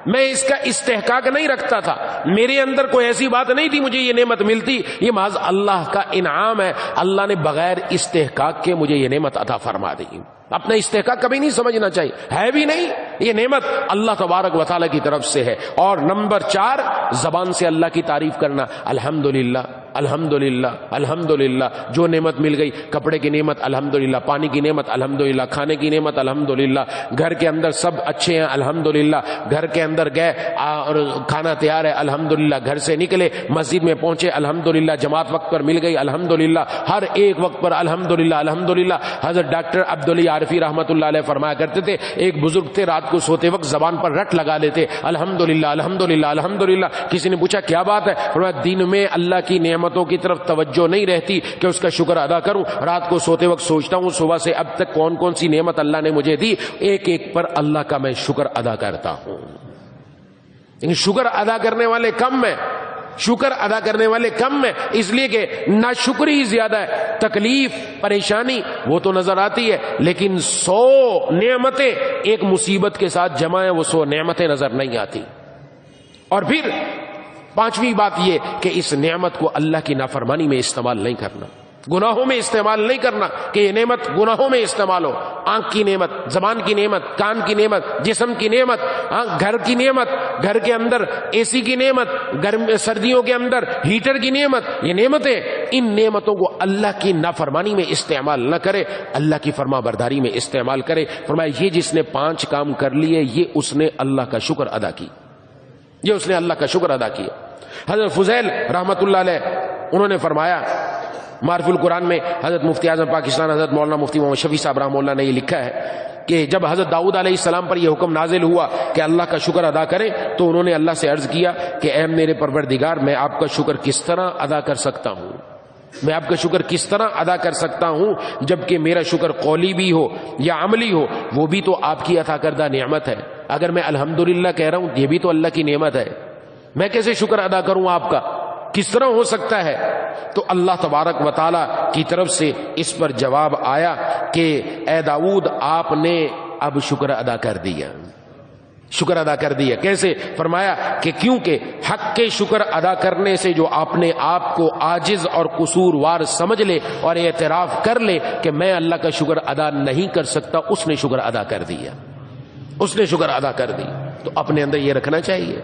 میں اس کا استحقاق نہیں رکھتا تھا، میرے اندر کوئی ایسی بات نہیں تھی مجھے یہ نعمت ملتی، یہ محض اللہ کا انعام ہے. اللہ نے بغیر استحقاق کے مجھے یہ نعمت عطا فرما دی. اپنا استحقاق کبھی نہیں سمجھنا چاہیے، ہے بھی نہیں، یہ نعمت اللہ تبارک و تعالیٰ کی طرف سے ہے. اور نمبر 4، زبان سے اللہ کی تعریف کرنا. الحمدللہ الحمدللہ الحمدللہ. جو نعمت مل گئی، کپڑے کی نعمت الحمدللہ، پانی کی نعمت الحمدللہ، کھانے کی نعمت الحمدللہ، گھر کے اندر سب اچھے ہیں الحمدللہ، گھر کے اندر گئے اور کھانا تیار ہے الحمدللہ، گھر سے نکلے مسجد میں پہنچے الحمدللہ، جماعت وقت پر مل گئی الحمدللہ، ہر ایک وقت پر الحمدللہ الحمدللہ. حضرت ڈاکٹر عبدالعلی عارفی رحمۃ اللہ علیہ فرمایا کرتے تھے، ایک بزرگ تھے رات کو سوتے وقت زبان پر رٹ لگا لیتے الحمدللہ الحمدللہ الحمدللہ. کسی نے پوچھا کیا بات ہے؟ فرمایا دن میں اللہ کی نعمتوں کی طرف توجہ نہیں رہتی کہ اس کا شکر ادا کروں، رات کو سوتے وقت سوچتا ہوں صبح سے اب تک کون کون سی نعمت اللہ نے مجھے دی، ایک ایک پر اللہ کا میں شکر ادا کرتا ہوں. لیکن شکر ادا کرنے والے کم ہیں، شکر ادا کرنے والے کم ہیں، اس لیے کہ ناشکری زیادہ ہے. تکلیف پریشانی وہ تو نظر آتی ہے، لیکن 100 نعمتیں ایک مصیبت کے ساتھ جمع ہیں، وہ 100 نعمتیں نظر نہیں آتی. اور پھر 5ویں بات یہ کہ اس نعمت کو اللہ کی نافرمانی میں استعمال نہیں کرنا، گناہوں میں استعمال نہیں کرنا کہ یہ نعمت گناہوں میں استعمال ہو. آنکھ کی نعمت، زبان کی نعمت، کان کی نعمت، جسم کی نعمت، گھر کی نعمت، گھر کے اندر اے سی کی نعمت، سردیوں کے اندر ہیٹر کی نعمت، یہ نعمتیں، ان نعمتوں کو اللہ کی نافرمانی میں استعمال نہ کرے، اللہ کی فرما برداری میں استعمال کرے. فرمایا یہ جس نے 5 کام کر لیے یہ اس نے اللہ کا شکر ادا کی، یہ اس نے اللہ کا شکر ادا کیا. حضرت فضیل رحمۃ اللہ علیہ انہوں نے فرمایا، معرف القرآن میں حضرت مفتی اعظم پاکستان حضرت مولانا مفتی محمد شفیع صاحب رحمہ اللہ نے یہ لکھا ہے کہ جب حضرت داؤد علیہ السلام پر یہ حکم نازل ہوا کہ اللہ کا شکر ادا کریں تو انہوں نے اللہ سے عرض کیا کہ اے میرے پروردگار، میں آپ کا شکر کس طرح ادا کر سکتا ہوں، میں آپ کا شکر کس طرح ادا کر سکتا ہوں جبکہ میرا شکر قولی بھی ہو یا عملی ہو، وہ بھی تو آپ کی عطا کردہ نعمت ہے. اگر میں الحمدللہ کہہ رہا ہوں یہ بھی تو اللہ کی نعمت ہے، میں کیسے شکر ادا کروں آپ کا، کس طرح ہو سکتا ہے؟ تو اللہ تبارک و تعالی کی طرف سے اس پر جواب آیا کہ اے داؤد آپ نے اب شکر ادا کر دیا، شکر ادا کر دیا. کیسے؟ فرمایا کہ کیونکہ حق کے شکر ادا کرنے سے جو آپ نے آپ کو عاجز اور قصوروار سمجھ لے اور اعتراف کر لے کہ میں اللہ کا شکر ادا نہیں کر سکتا، اس نے شکر ادا کر دیا، اس نے شکر ادا کر دی. تو اپنے اندر یہ رکھنا چاہیے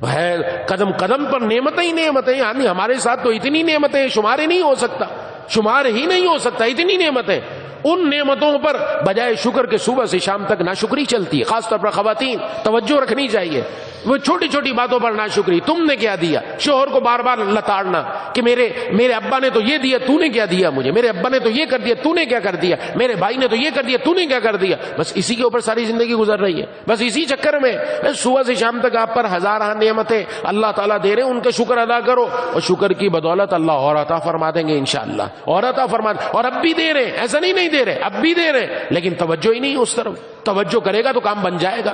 ہے قدم قدم پر نعمتیں ہی نعمتیں. یعنی ہمارے ساتھ تو اتنی نعمتیں ہیں شمار ہی نہیں ہو سکتا، شمار ہی نہیں ہو سکتا، اتنی نعمتیں. ان نعمتوں پر بجائے شکر کے صبح سے شام تک ناشکری چلتی ہے. خاص طور پر خواتین توجہ رکھنی چاہیے، وہ چھوٹی چھوٹی باتوں پر ناشکری. تم نے کیا دیا؟ شوہر کو بار بار لتاڑنا کہ میرے ابا نے تو یہ دیا، تو نے کیا دیا مجھے، میرے ابا نے تو یہ کر دیا، تو نے کیا کر دیا، میرے بھائی نے تو یہ کر دیا، تو نے کیا کر دیا. بس اسی کے اوپر ساری زندگی گزر رہی ہے، بس اسی چکر میں صبح سے شام تک آپ پر ہزارہ نعمتیں اللہ تعالیٰ دے رہے ہیں، ان کا شکر ادا کرو اور شکر کی بدولت اللہ اور عطا فرما دیں گے انشاءاللہ، اور عطا فرما. اور اب بھی دے رہے ہیں، ایسا نہیں دے رہے، اب بھی دے رہے ہیں، لیکن توجہ ہی نہیں اس طرف. توجہ کرے گا تو کام بن جائے گا.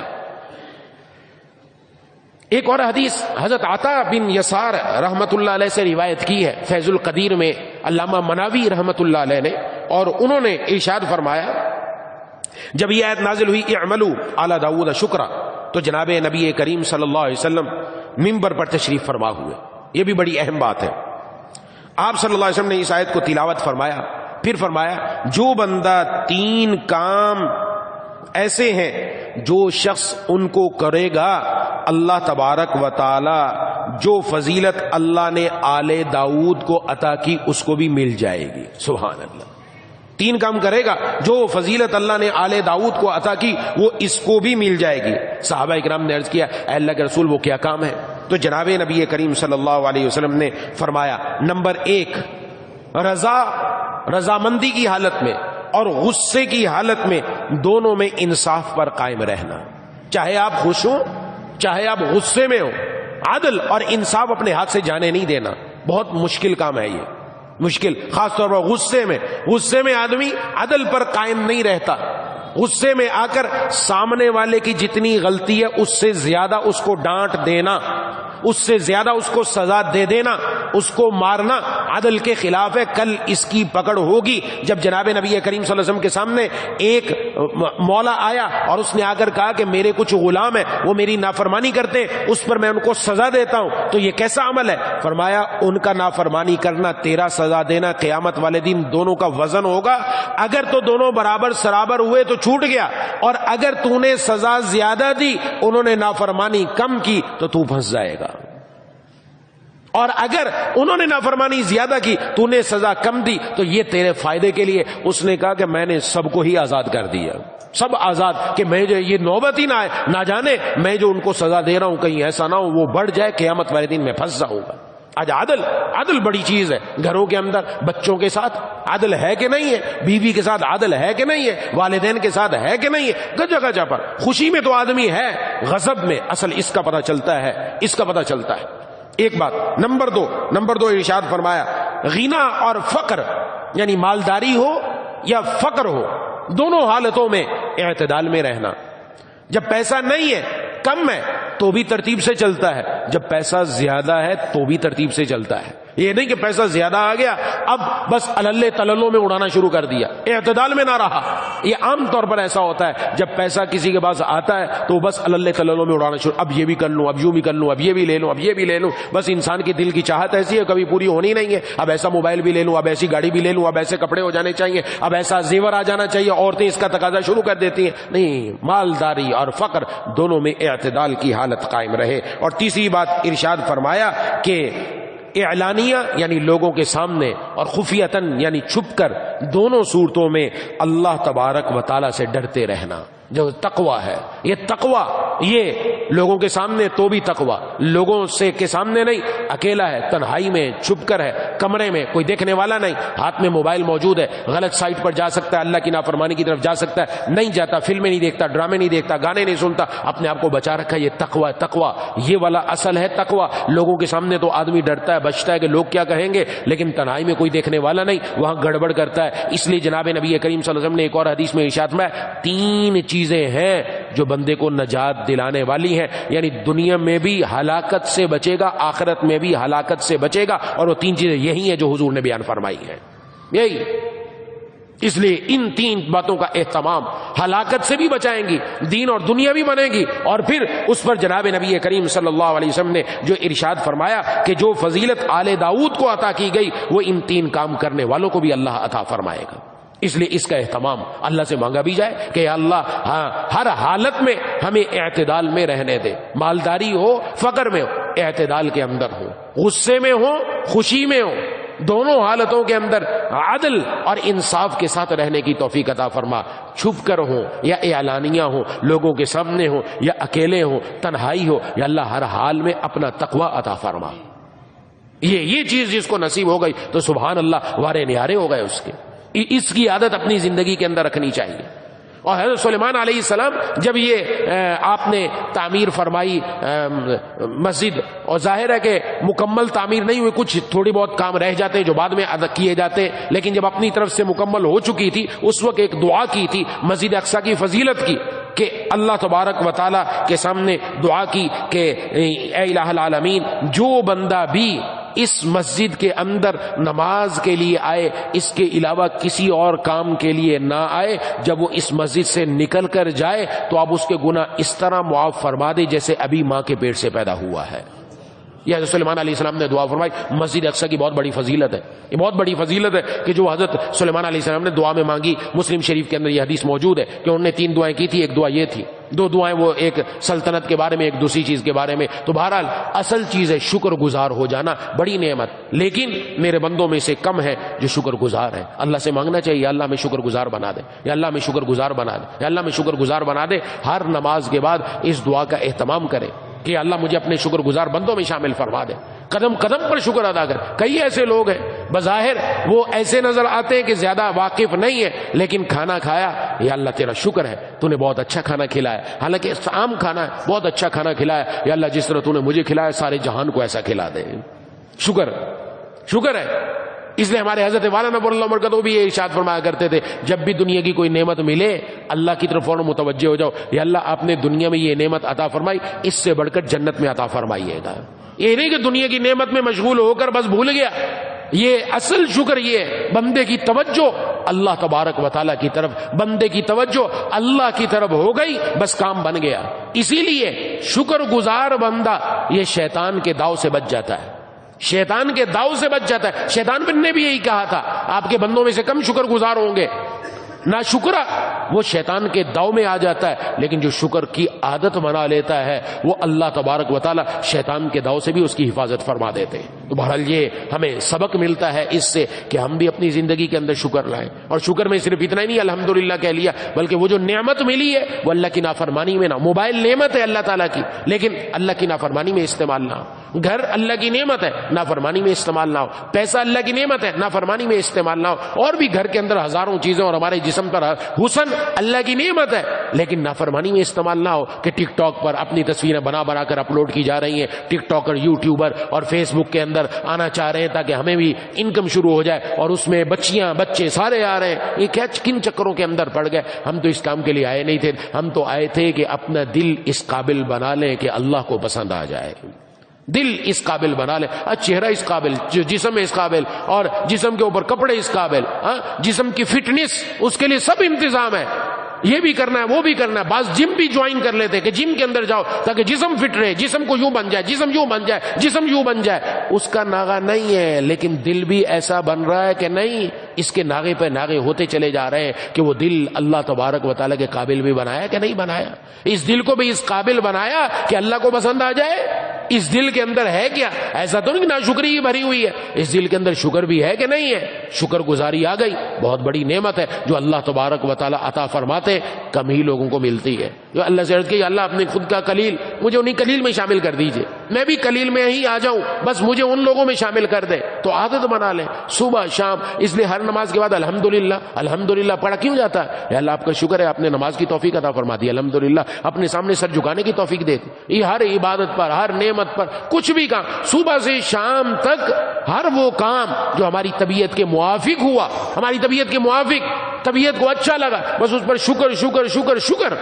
ایک اور حدیث حضرت عطا بن یسار رحمت اللہ علیہ سے روایت کی ہے فیض القدیر میں علامہ مناوی رحمت اللہ علیہ نے، اور انہوں نے ارشاد فرمایا جب یہ آیت نازل ہوئی اعملوا علی داؤد شکرا، تو جناب نبی کریم صلی اللہ علیہ وسلم منبر پر تشریف فرما ہوئے. یہ بھی بڑی اہم بات ہے. آپ صلی اللہ علیہ وسلم نے اس آیت کو تلاوت فرمایا، پھر فرمایا جو بندہ 3 کام ایسے ہیں جو شخص ان کو کرے گا اللہ تبارک و تعالی جو فضیلت اللہ نے آل داؤد کو عطا کی اس کو بھی مل جائے گی. سبحان اللہ. 3 کام کرے گا جو فضیلت اللہ نے آل داؤد کو عطا کی وہ اس کو بھی مل جائے گی. صحابہ اکرام نے عرض کیا اے اللہ کے رسول وہ کیا کام ہے؟ تو جناب نبی کریم صلی اللہ علیہ وسلم نے فرمایا نمبر 1 رضامندی کی حالت میں اور غصے کی حالت میں دونوں میں انصاف پر قائم رہنا. چاہے آپ خوش ہوں چاہے آپ غصے میں ہو، عدل اور انصاف اپنے ہاتھ سے جانے نہیں دینا. بہت مشکل کام ہے یہ، مشکل. خاص طور پر غصے میں آدمی عدل پر قائم نہیں رہتا. غصے میں آ کر سامنے والے کی جتنی غلطی ہے اس سے زیادہ اس کو ڈانٹ دینا، اس سے زیادہ اس کو سزا دے دینا، اس کو مارنا عدل کے خلاف ہے. کل اس کی پکڑ ہوگی. جب جناب نبی کریم صلی اللہ علیہ وسلم کے سامنے ایک مولا آیا اور اس نے آ کر کہا کہ میرے کچھ غلام ہیں وہ میری نافرمانی کرتے ہیں، اس پر میں ان کو سزا دیتا ہوں، تو یہ کیسا عمل ہے؟ فرمایا ان کا نافرمانی کرنا، تیرا سزا دینا، قیامت والے دن دونوں کا وزن ہوگا. اگر تو دونوں برابر سرابر ہوئے تو چھوٹ گیا، اور اگر تو نے سزا زیادہ دی، انہوں نے نافرمانی کم کی، تو تو پھنس جائے گا. اور اگر انہوں نے نافرمانی زیادہ کی، تو نے سزا کم دی، تو یہ تیرے فائدے کے لیے. اس نے کہا کہ میں نے سب کو ہی آزاد کر دیا، سب آزاد، کہ میں جو یہ نوبت ہی نہ آئے، نہ جانے میں جو ان کو سزا دے رہا ہوں کہیں ایسا نہ ہو وہ بڑھ جائے، قیامت والے دن میں پھنس جاؤں گا. آج عدل بڑی چیز ہے. گھروں کے اندر بچوں کے ساتھ عدل ہے کہ نہیں ہے؟ بیوی کے ساتھ عدل ہے کہ نہیں ہے؟ والدین کے ساتھ ہے کہ نہیں ہے؟ جگہ جگہ پر خوشی میں تو آدمی ہے، غضب میں اصل اس کا پتہ چلتا ہے، اس کا پتہ چلتا ہے. ایک بات. نمبر دو ارشاد فرمایا غنا اور فقر، یعنی مالداری ہو یا فقر ہو، دونوں حالتوں میں اعتدال میں رہنا. جب پیسہ نہیں ہے، کم ہے، تو بھی ترتیب سے چلتا ہے. جب پیسہ زیادہ ہے تو بھی ترتیب سے چلتا ہے. یہ نہیں کہ پیسہ زیادہ آ گیا اب بس اللے تللوں میں اڑانا شروع کر دیا، اعتدال میں نہ رہا. یہ عام طور پر ایسا ہوتا ہے جب پیسہ کسی کے پاس آتا ہے تو بس اللے تللوں میں اڑانا شروع، اب یہ بھی کر لوں، اب یوں بھی کر لوں، اب یہ بھی لے لوں، اب یہ بھی لے لوں. بس انسان کی دل کی چاہت ایسی ہے کبھی پوری ہونی نہیں ہے. اب ایسا موبائل بھی لے لوں، اب ایسی گاڑی بھی لے لوں، اب ایسے کپڑے ہو جانے چاہیے، اب ایسا زیور آ جانا چاہیے. عورتیں اس کا تقاضا شروع کر دیتی ہیں. نہیں، مالداری اور فقر دونوں میں اعتدال کی حالت قائم رہے. اور تیسری بات ارشاد فرمایا کہ اعلانیہ یعنی لوگوں کے سامنے، اور خفیتاً یعنی چھپ کر، دونوں صورتوں میں اللہ تبارک و تعالی سے ڈرتے رہنا جو تقوی ہے. یہ تقوی، یہ لوگوں کے سامنے تو بھی تقوی، لوگوں سے کے سامنے نہیں، اکیلا ہے، تنہائی میں چھپ کر ہے، کمرے میں کوئی دیکھنے والا نہیں، ہاتھ میں موبائل موجود ہے، غلط سائٹ پر جا سکتا ہے، اللہ کی نافرمانی کی طرف جا سکتا ہے، نہیں جاتا، فلمیں نہیں دیکھتا، ڈرامے نہیں دیکھتا، گانے نہیں سنتا، اپنے آپ کو بچا رکھا. یہ تقوی، تقوی یہ والا اصل ہے تقوی. لوگوں کے سامنے تو آدمی ڈرتا ہے، بچتا ہے کہ لوگ کیا کہیں گے، لیکن تنہائی میں کوئی دیکھنے والا نہیں، وہاں گڑبڑ کرتا ہے. اس لیے جناب نبی کریم صلی اللہ علیہ وسلم نے ایک اور حدیث میں ارشاد میں 3 چیزیں ہیں جو بندے کو نجات دلانے والی ہیں، یعنی دنیا میں بھی ہلاکت سے بچے گا، آخرت میں بھی ہلاکت سے بچے گا. اور وہ 3 چیزیں یہی ہیں جو حضور نے بیان فرمائی ہیں. یہی اس لیے ان 3 باتوں کا اہتمام ہلاکت سے بھی بچائیں گی، دین اور دنیا بھی بنے گی. اور پھر اس پر جناب نبی کریم صلی اللہ علیہ وسلم نے جو ارشاد فرمایا کہ جو فضیلت آل داؤد کو عطا کی گئی وہ ان 3 کام کرنے والوں کو بھی اللہ عطا فرمائے گا. اس لیے اس کا اہتمام اللہ سے مانگا بھی جائے کہ اللہ ہر حالت میں ہمیں اعتدال میں رہنے دے. مالداری ہو، فقر میں ہو، اعتدال کے اندر ہو، غصے میں ہو، خوشی میں ہو، دونوں حالتوں کے اندر عدل اور انصاف کے ساتھ رہنے کی توفیق عطا فرما. چھپ کر ہو یا اعلانیہ ہو، لوگوں کے سامنے ہو یا اکیلے ہو، تنہائی ہو، یا اللہ ہر حال میں اپنا تقوی عطا فرما. یہ چیز جس کو نصیب ہو گئی تو سبحان اللہ وارے نیارے ہو گئے اس کے. اس کی عادت اپنی زندگی کے اندر رکھنی چاہیے. اور حضرت سلیمان علیہ السلام جب یہ آپ نے تعمیر فرمائی مسجد، اور ظاہر ہے کہ مکمل تعمیر نہیں ہوئی، کچھ تھوڑی بہت کام رہ جاتے ہیں جو بعد میں ادا کیے جاتے ہیں، لیکن جب اپنی طرف سے مکمل ہو چکی تھی اس وقت ایک دعا کی تھی مسجد اقصی کی فضیلت کی، کہ اللہ تبارک و تعالی کے سامنے دعا کی کہ اے الہ العالمین، جو بندہ بھی اس مسجد کے اندر نماز کے لیے آئے، اس کے علاوہ کسی اور کام کے لیے نہ آئے، جب وہ اس مسجد سے نکل کر جائے تو آپ اس کے گناہ اس طرح معاف فرما دے جیسے ابھی ماں کے پیٹ سے پیدا ہوا ہے. یہ حضرت سلیمان علیہ السلام نے دعا فرمائی. مسجد اقصی کی بہت بڑی فضیلت ہے، یہ بہت بڑی فضیلت ہے کہ جو حضرت سلیمان علیہ السلام نے دعا میں مانگی. مسلم شریف کے اندر یہ حدیث موجود ہے کہ انہوں نے 3 دعائیں کی تھی. ایک دعا یہ تھی، 2 دعائیں وہ ایک سلطنت کے بارے میں، ایک دوسری چیز کے بارے میں. تو بہرحال اصل چیز ہے شکر گزار ہو جانا، بڑی نعمت. لیکن میرے بندوں میں سے کم ہے جو شکر گزار ہے. اللہ سے مانگنا چاہیے یا اللہ میں شکر گزار بنا دے، یا اللہ میں شکر گزار بنا دے، یا اللہ میں شکر گزار بنا دے. ہر نماز کے بعد اس دعا کا اہتمام کرے کہ اللہ مجھے اپنے شکر گزار بندوں میں شامل فرما دے. قدم قدم پر شکر ادا کر. کئی ایسے لوگ ہیں بظاہر وہ ایسے نظر آتے ہیں کہ زیادہ واقف نہیں ہے، لیکن کھانا کھایا، یا اللہ تیرا شکر ہے تو نے بہت اچھا کھانا کھلایا، حالانکہ عام کھانا ہے، بہت اچھا کھانا کھلایا، یا اللہ جس طرح تو نے مجھے کھلایا سارے جہان کو ایسا کھلا دے. شکر ہے. اس لیے ہمارے حضرت والا نبر اللہ مرکز بھی یہ ارشاد فرمایا کرتے تھے، جب بھی دنیا کی کوئی نعمت ملے اللہ کی طرف فوراً متوجہ ہو جاؤ، یا اللہ آپ نے دنیا میں یہ نعمت عطا فرمائی، اس سے بڑھ کر جنت میں عطا فرمائیے گا۔ یہ نہیں کہ دنیا کی نعمت میں مشغول ہو کر بس بھول گیا، یہ اصل شکر یہ ہے بندے کی توجہ اللہ تبارک و تعالیٰ کی طرف، بندے کی توجہ اللہ کی طرف ہو گئی، بس کام بن گیا۔ اسی لیے شکر گزار بندہ یہ شیطان کے داؤ سے بچ جاتا ہے، شیطان کے داؤ سے بچ جاتا ہے۔ شیطان نے بھی یہی کہا تھا، آپ کے بندوں میں سے کم شکر گزار ہوں گے۔ نہ شکرا وہ شیطان کے داؤ میں آ جاتا ہے، لیکن جو شکر کی عادت بنا لیتا ہے وہ اللہ تبارک و تعالی شیطان کے داؤ سے بھی اس کی حفاظت فرما دیتے ہیں۔ تو بہرحال یہ ہمیں سبق ملتا ہے اس سے کہ ہم بھی اپنی زندگی کے اندر شکر لائیں، اور شکر میں صرف اتنا ہی نہیں الحمدللہ کہہ لیا، بلکہ وہ جو نعمت ملی ہے وہ اللہ کی نافرمانی میں نہ، موبائل نعمت ہے اللہ تعالیٰ کی لیکن اللہ کی نافرمانی میں استعمال نہ ہو، گھر اللہ کی نعمت ہے نافرمانی میں استعمال نہ ہو، پیسہ اللہ کی نعمت ہے نافرمانی میں استعمال نہ ہو، اور بھی گھر کے اندر ہزاروں چیزیں، اور ہمارے جسم پر حسن اللہ کی نعمت ہے لیکن نافرمانی میں استعمال نہ ہو کہ ٹک ٹاک پر اپنی تصویریں بنا کر اپلوڈ کی جا رہی ہیں، ٹک ٹاکر یوٹیوبر اور فیس بک کے اندر آنا چاہ رہے ہیں تاکہ ہمیں بھی انکم شروع ہو جائے، اور اس میں بچیاں بچے سارے آ رہے ہیں۔ یہ کیا کن چکروں کے اندر پڑ گئے؟ ہم تو اس کام کے لیے آئے نہیں تھے، ہم تو آئے تھے کہ اپنا دل اس قابل بنا لیں کہ اللہ کو پسند آ جائے، دل اس قابل بنا لے، چہرہ اس قابل، جسم اس قابل، اور جسم کے اوپر کپڑے اس قابل، جسم کی فٹنس اس کے لیے سب انتظام ہے، یہ بھی کرنا ہے وہ بھی کرنا ہے۔ بعض جم بھی جوائن کر لیتے کہ جم کے اندر جاؤ تاکہ جسم فٹ رہے، جسم کو یوں بن جائے، جسم یوں بن جائے، جسم یوں بن جائے۔ اس کا ناغہ نہیں ہے، لیکن دل بھی ایسا بن رہا ہے کہ نہیں، اس کے ناغے پہ ناغے ہوتے چلے جا رہے ہیں کہ وہ دل اللہ تبارک و تعالیٰ کے قابل بھی بنایا کہ نہیں بنایا، اس دل کو بھی اس قابل بنایا کہ اللہ کو پسند آ جائے۔ اس دل کے اندر ہے کیا؟ ایسا تو نہیں ناشکری ہی بھری ہوئی ہے، اس دل کے اندر شکر بھی ہے کہ نہیں ہے؟ شکر گزاری آ گئی، بہت بڑی نعمت ہے جو اللہ تبارک و تعالیٰ عطا فرماتے، کم ہی لوگوں کو ملتی ہے۔ جو اللہ سے عرض کی اللہ اپنے خود کا کلیل مجھے انہیں کلیل میں شامل کر دیجئے، میں بھی کلیل میں ہی آ جاؤں، بس مجھے ان لوگوں میں شامل کر دے۔ تو عادت بنا لیں صبح شام، اس لیے ہر نماز کے بعد الحمدللہ الحمدللہ پڑھا کیوں جاتا ہے؟ یا اللہ آپ کا شکر ہے آپ نے نماز کی توفیق عطا فرما دی، الحمدللہ اپنے سامنے سر جھکانے کی توفیق دے دی۔ یہ ہر عبادت پر، ہر نعمت پر، کچھ بھی کام صبح سے شام تک، ہر وہ کام جو ہماری طبیعت کے موافق ہوا، ہماری طبیعت کے موافق، طبیعت کو اچھا لگا، بس اس پر شکر شکر شکر شکر،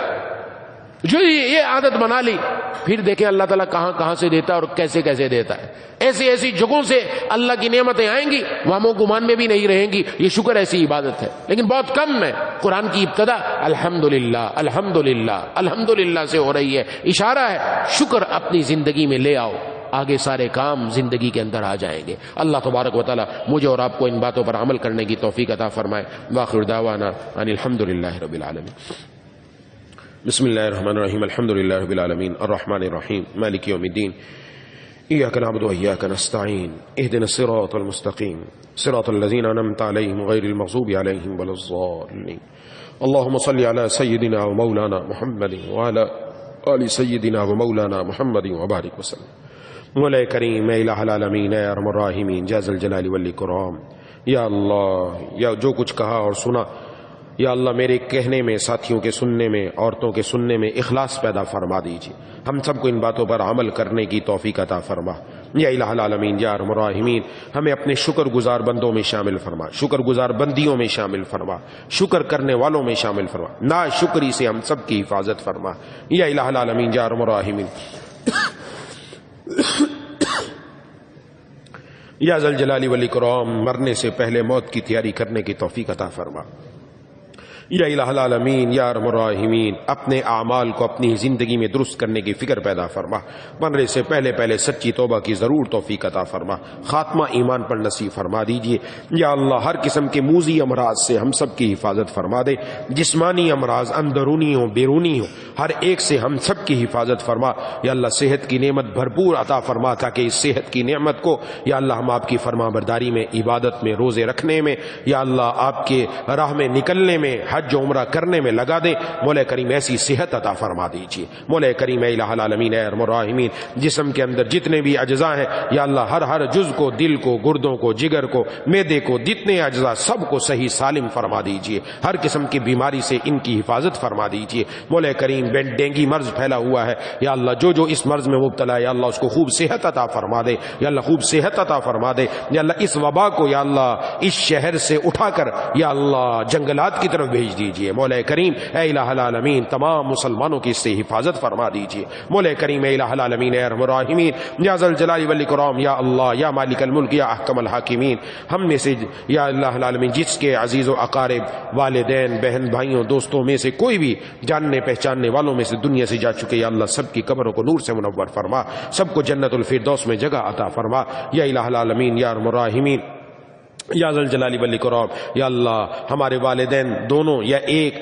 جو یہ عادت بنا لی، پھر دیکھیں اللہ تعالیٰ کہاں کہاں سے دیتا ہے اور کیسے کیسے دیتا ہے۔ ایسی ایسی جگہوں سے اللہ کی نعمتیں آئیں گی، وہم و گمان میں بھی نہیں رہیں گی۔ یہ شکر ایسی عبادت ہے لیکن بہت کم ہے۔ قرآن کی ابتدا الحمدللہ الحمدللہ الحمدللہ سے ہو رہی ہے، اشارہ ہے شکر اپنی زندگی میں لے آؤ، آگے سارے کام زندگی کے اندر آ جائیں گے۔ اللہ تبارک و تعالیٰ مجھے اور آپ کو ان باتوں پر عمل کرنے کی توفیق عطا فرمائے۔ وآخر دعوانا ان الحمدللہ رب العالمین۔ بسم اللہ الرحمن الرحیم، الحمدللہ رب العالمین الرحمن الرحیم مالک یوم الدین، ایاک نعبد وایاک نستعین، اهدنا الصراط المستقیم صراط الذین انعمت علیہم غیر المغضوب علیہم ولا الضالین۔ اللهم صل على سيدنا ومولانا محمد وعلى آل سيدنا ومولانا محمد وبارک وسلم۔ مولا کریم اے الہ العالمین اے ارحم الراحمین جا ذا الجلال والاکرام، یا اللہ یا جو کچھ کہا اور سنا، یا اللہ میرے کہنے میں، ساتھیوں کے سننے میں، عورتوں کے سننے میں اخلاص پیدا فرما دیجیے، ہم سب کو ان باتوں پر عمل کرنے کی توفیق عطا فرما۔ یا الہ العالمین یا ارحم الراحمین ہمیں اپنے شکر گزار بندوں میں شامل فرما، شکر گزار بندیوں میں شامل فرما، شکر کرنے والوں میں شامل فرما، نا شکری سے ہم سب کی حفاظت فرما۔ یا الہ العالمین یا ارحم الراحمین یا ذا الجلال والاکرام مرنے سے پہلے موت کی تیاری کرنے کی توفیق عطا فرما۔ یا الہ العالمین یا ارحم الراحمین اپنے اعمال کو اپنی زندگی میں درست کرنے کی فکر پیدا فرما، مرنے سے پہلے پہلے سچی توبہ کی ضرور توفیق عطا فرما، خاتمہ ایمان پر نصیب فرما دیجئے۔ یا اللہ ہر قسم کے موذی امراض سے ہم سب کی حفاظت فرما دے، جسمانی امراض اندرونی ہو بیرونی ہو، ہر ایک سے ہم سب کی حفاظت فرما۔ یا اللہ صحت کی نعمت بھرپور عطا فرما تاکہ اس صحت کی نعمت کو یا اللہ ہم آپ کی فرما برداری میں، عبادت میں، روزے رکھنے میں، یا اللہ آپ کے راہ میں نکلنے میں، حج حج و عمرہ کرنے میں لگا دیں. مولا کریم ایسی صحت عطا فرما دیجیے. مولا کریم الہ العالمین اے ارحم الراحمین جسم کے اندر جتنے بھی اجزاء ہیں یا اللہ ہر جز کو، دل کو، گردوں کو، جگر کو، معدے کو، جتنے اجزاء سب کو صحیح سالم فرما دیجیے. ہر قسم کی بیماری سے ان کی حفاظت فرما دیجیے. مولا کریم ڈینگی مرض پھیلا ہوا ہے یا اللہ جو اس مرض میں مبتلا ہے یا اللہ اس کو خوب صحت عطا فرما دے یا اللہ، خوب صحت عطا فرما دے یا اللہ. اس وبا کو یا اللہ اس شہر سے اٹھا کر یا اللہ جنگلات کی طرف بھیج دیجیے. مولا کریم اے الہ العالمین تمام مسلمانوں کی اس سے حفاظت فرما دیجیے. مولا کریم اے الہ العالمین اے ارحم الراحمین یا ذا الجلال والاکرام یا اللہ یا مالک الملک یا احکم الحاکمین، ہم میں سے یا اللہ العالمین جس کے عزیز و اقارب، والدین، بہن بھائیوں، دوستوں میں سے کوئی بھی جاننے پہچاننے والوں میں سے دنیا سے جا چکے یا اللہ سب کی قبروں کو نور سے منور فرما، سب کو جنت الفردوس میں جگہ عطا فرما یا الہ العالمین یا ارحم الراحمین یا ذا الجلال والاکرام. یا اللہ ہمارے والدین دونوں یا ایک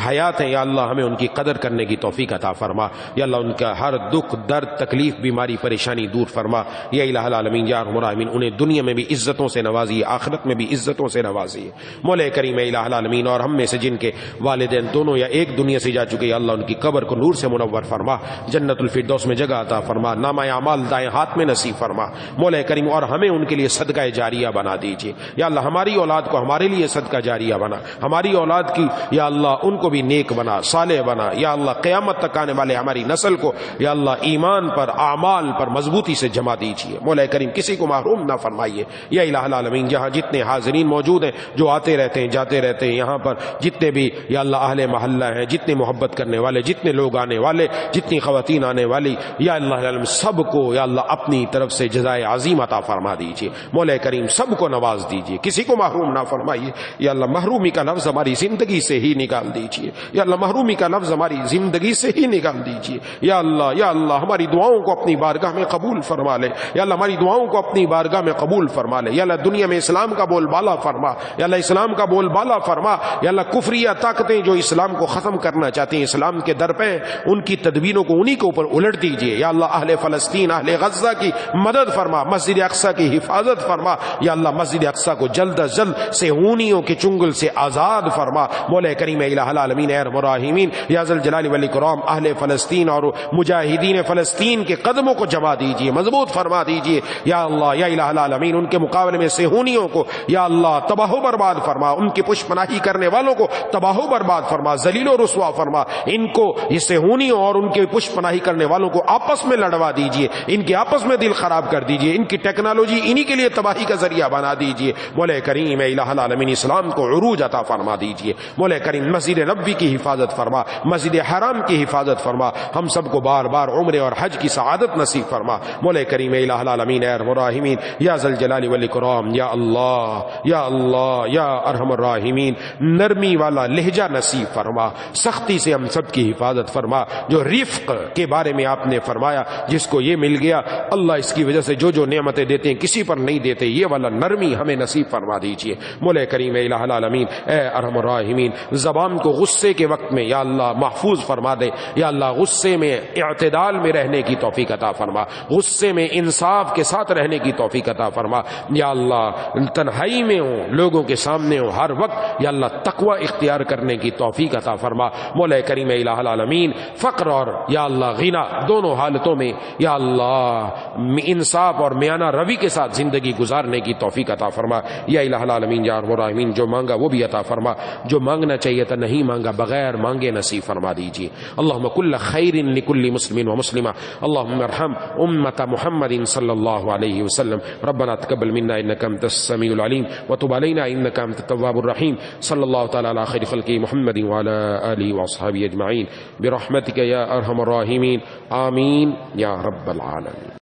حیات ہیں یا اللہ ہمیں ان کی قدر کرنے کی توفیق عطا فرما. یا اللہ ان کا ہر دکھ، درد، تکلیف، بیماری، پریشانی دور فرما یا الہ العالمین یا ارحم الراحمین. انہیں دنیا میں بھی عزتوں سے نوازیے، آخرت میں بھی عزتوں سے نوازیے. مولا کریم الہ العالمین اور ہم میں سے جن کے والدین دونوں یا ایک دنیا سے جا چکے یا اللہ ان کی قبر کو نور سے منور فرما، جنت الفردوس میں جگہ عطا فرما، نامہ اعمال دائیں ہاتھ میں نصیب فرما. مولا کریم اور ہمیں ان کے لیے صدقہ جاریہ بنا دیجیے. یا اللہ ہماری اولاد کو ہمارے لیے صدقہ جاریہ بنا، ہماری اولاد کی یا اللہ ان کو بھی نیک بنا، صالح بنا. یا اللہ قیامت تک آنے والے ہماری نسل کو یا اللہ ایمان پر، اعمال پر مضبوطی سے جمع دیجیے. مولا کریم کسی کو محروم نہ فرمائیے. یا الہ العالمین جہاں جتنے حاضرین موجود ہیں جو آتے رہتے ہیں جاتے رہتے ہیں یہاں پر، جتنے بھی یا اللہ اہل محلہ ہیں، جتنے محبت کرنے والے، جتنے لوگ آنے والے، جتنی خواتین آنے والی، یا اللہ العالمین سب کو یا اللہ اپنی طرف سے جزائے عظیم عطا فرما دیجیے. مولا کریم سب کو نواز دیجیے، کسی کو محروم نہ فرمائیے. یا اللہ محرومی کا لفظ ہماری زندگی سے ہی نکال دیجیے. یا اللہ محرومی کا لفظ ہماری زندگی سے ہی نکال دیجیے. یا اللہ ہماری دعاؤں کو اپنی بارگاہ میں قبول فرما لے. یا اللہ ہماری دعاؤں کو اپنی بارگاہ میں قبول فرما لے. یا اللہ دنیا میں اسلام کا بول بالا فرما. یا اللہ اسلام کا بول بالا فرما. یا اللہ کفریہ طاقتیں جو اسلام کو ختم کرنا چاہتی ہیں اسلام کے در پہ، ان کی تدبیروں کو انہی کے اوپر الٹ دیجیے. یا اللہ اہل فلسطین، اہل غزہ کی مدد فرما، مسجد اقصی کی حفاظت فرما. یا اللہ مسجد اقصی کو جلد از جلد صہیونیوں کے چنگل سے آزاد فرما. مولا کریم الہ العالمین اے ارحم الراحمین یا ذا الجلال والاکرام اہل فلسطین اور مجاہدین فلسطین کے قدموں کو جما دیجیے، مضبوط فرما دیجیے. یا اللہ یا الہ العالمین ان کے مقابلے میں صہیونیوں کو یا اللہ تباہ و برباد فرما، ان کی پشت پناہی کرنے والوں کو تباہ و برباد فرما، ذلیل و رسوا فرما. ان کو یہ صہیونیوں اور ان کے پشت پناہی کرنے والوں کو آپس میں لڑوا دیجیے، ان کے آپس میں دل خراب کر دیجیے، ان کی ٹیکنالوجی انہی کے لیے تباہی کا ذریعہ بنا دیجیے. مولا کریم الہ العالمین اسلام کو عروج عطا فرما دیجیے. مولا کریم مسجد نبوی کی حفاظت فرما، مسجد حرام کی حفاظت فرما. ہم سب کو بار بار عمرے اور حج کی سعادت نصیب فرما. مولا کریم الہ العالمین اے ارحم الراحمین یا ذا الجلال والاکرام یا اللہ یا ارحم الراحمین نرمی والا لہجہ نصیب فرما، سختی سے ہم سب کی حفاظت فرما. جو رفق کے بارے میں آپ نے فرمایا جس کو یہ مل گیا اللہ اس کی وجہ سے جو نعمتیں دیتے ہیں کسی پر نہیں دیتے، یہ والا نرمی ہمیں نصیب فرما دیجیے. مولا کریم الہ العالمین اے ارحم الراحمین زبان کو غصے کے وقت میں یا اللہ محفوظ فرما دے. یا اللہ غصے میں اعتدال میں رہنے کی توفیق عطا فرما، غصے میں انصاف کے ساتھ رہنے کی توفیق عطا فرما. یا اللہ تنہائی میں ہوں، لوگوں کے سامنے ہوں، ہر وقت یا اللہ تقوی اختیار کرنے کی توفیق عطا فرما. مولا کریم الہ العالمین فقر اور یا اللہ غنا دونوں حالتوں میں یا اللہ انصاف اور میانہ روی کے ساتھ زندگی گزارنے کی توفیق عطا فرما. یا الہ العالمین یا ارحم الراحمین جو مانگا وہ بھی عطا فرما، جو مانگنا چاہیے تھا نہیں مانگا بغیر مانگے نصیب فرما دیجیے. اللہم کل خیر لکل مسلم و مسلمہ. اللہم ارحم امت محمد صلی اللہ علیہ وسلم. ربنا تقبل منا انک انت السمیع العلیم وتب علینا انک انت التواب الرحیم. صلی اللہ تعالی علی خیر خلق محمد وعلی آلہ واصحابہ اجمعین برحمتک یا ارحم الراحمین. آمین یا رب العالمین.